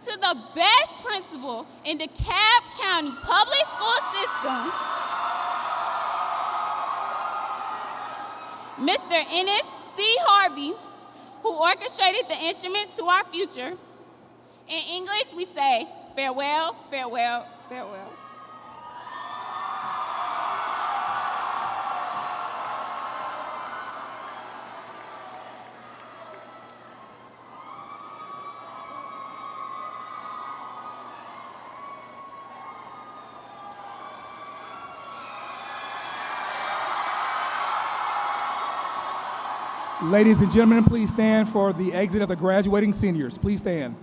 [SPEAKER 4] to the best principal in the DeKalb County public school system, Mr. Ennis C. Harvey, who orchestrated the instruments to our future. In English, we say, farewell, farewell, farewell.
[SPEAKER 14] Ladies and gentlemen, please stand for the exit of the graduating seniors. Please stand.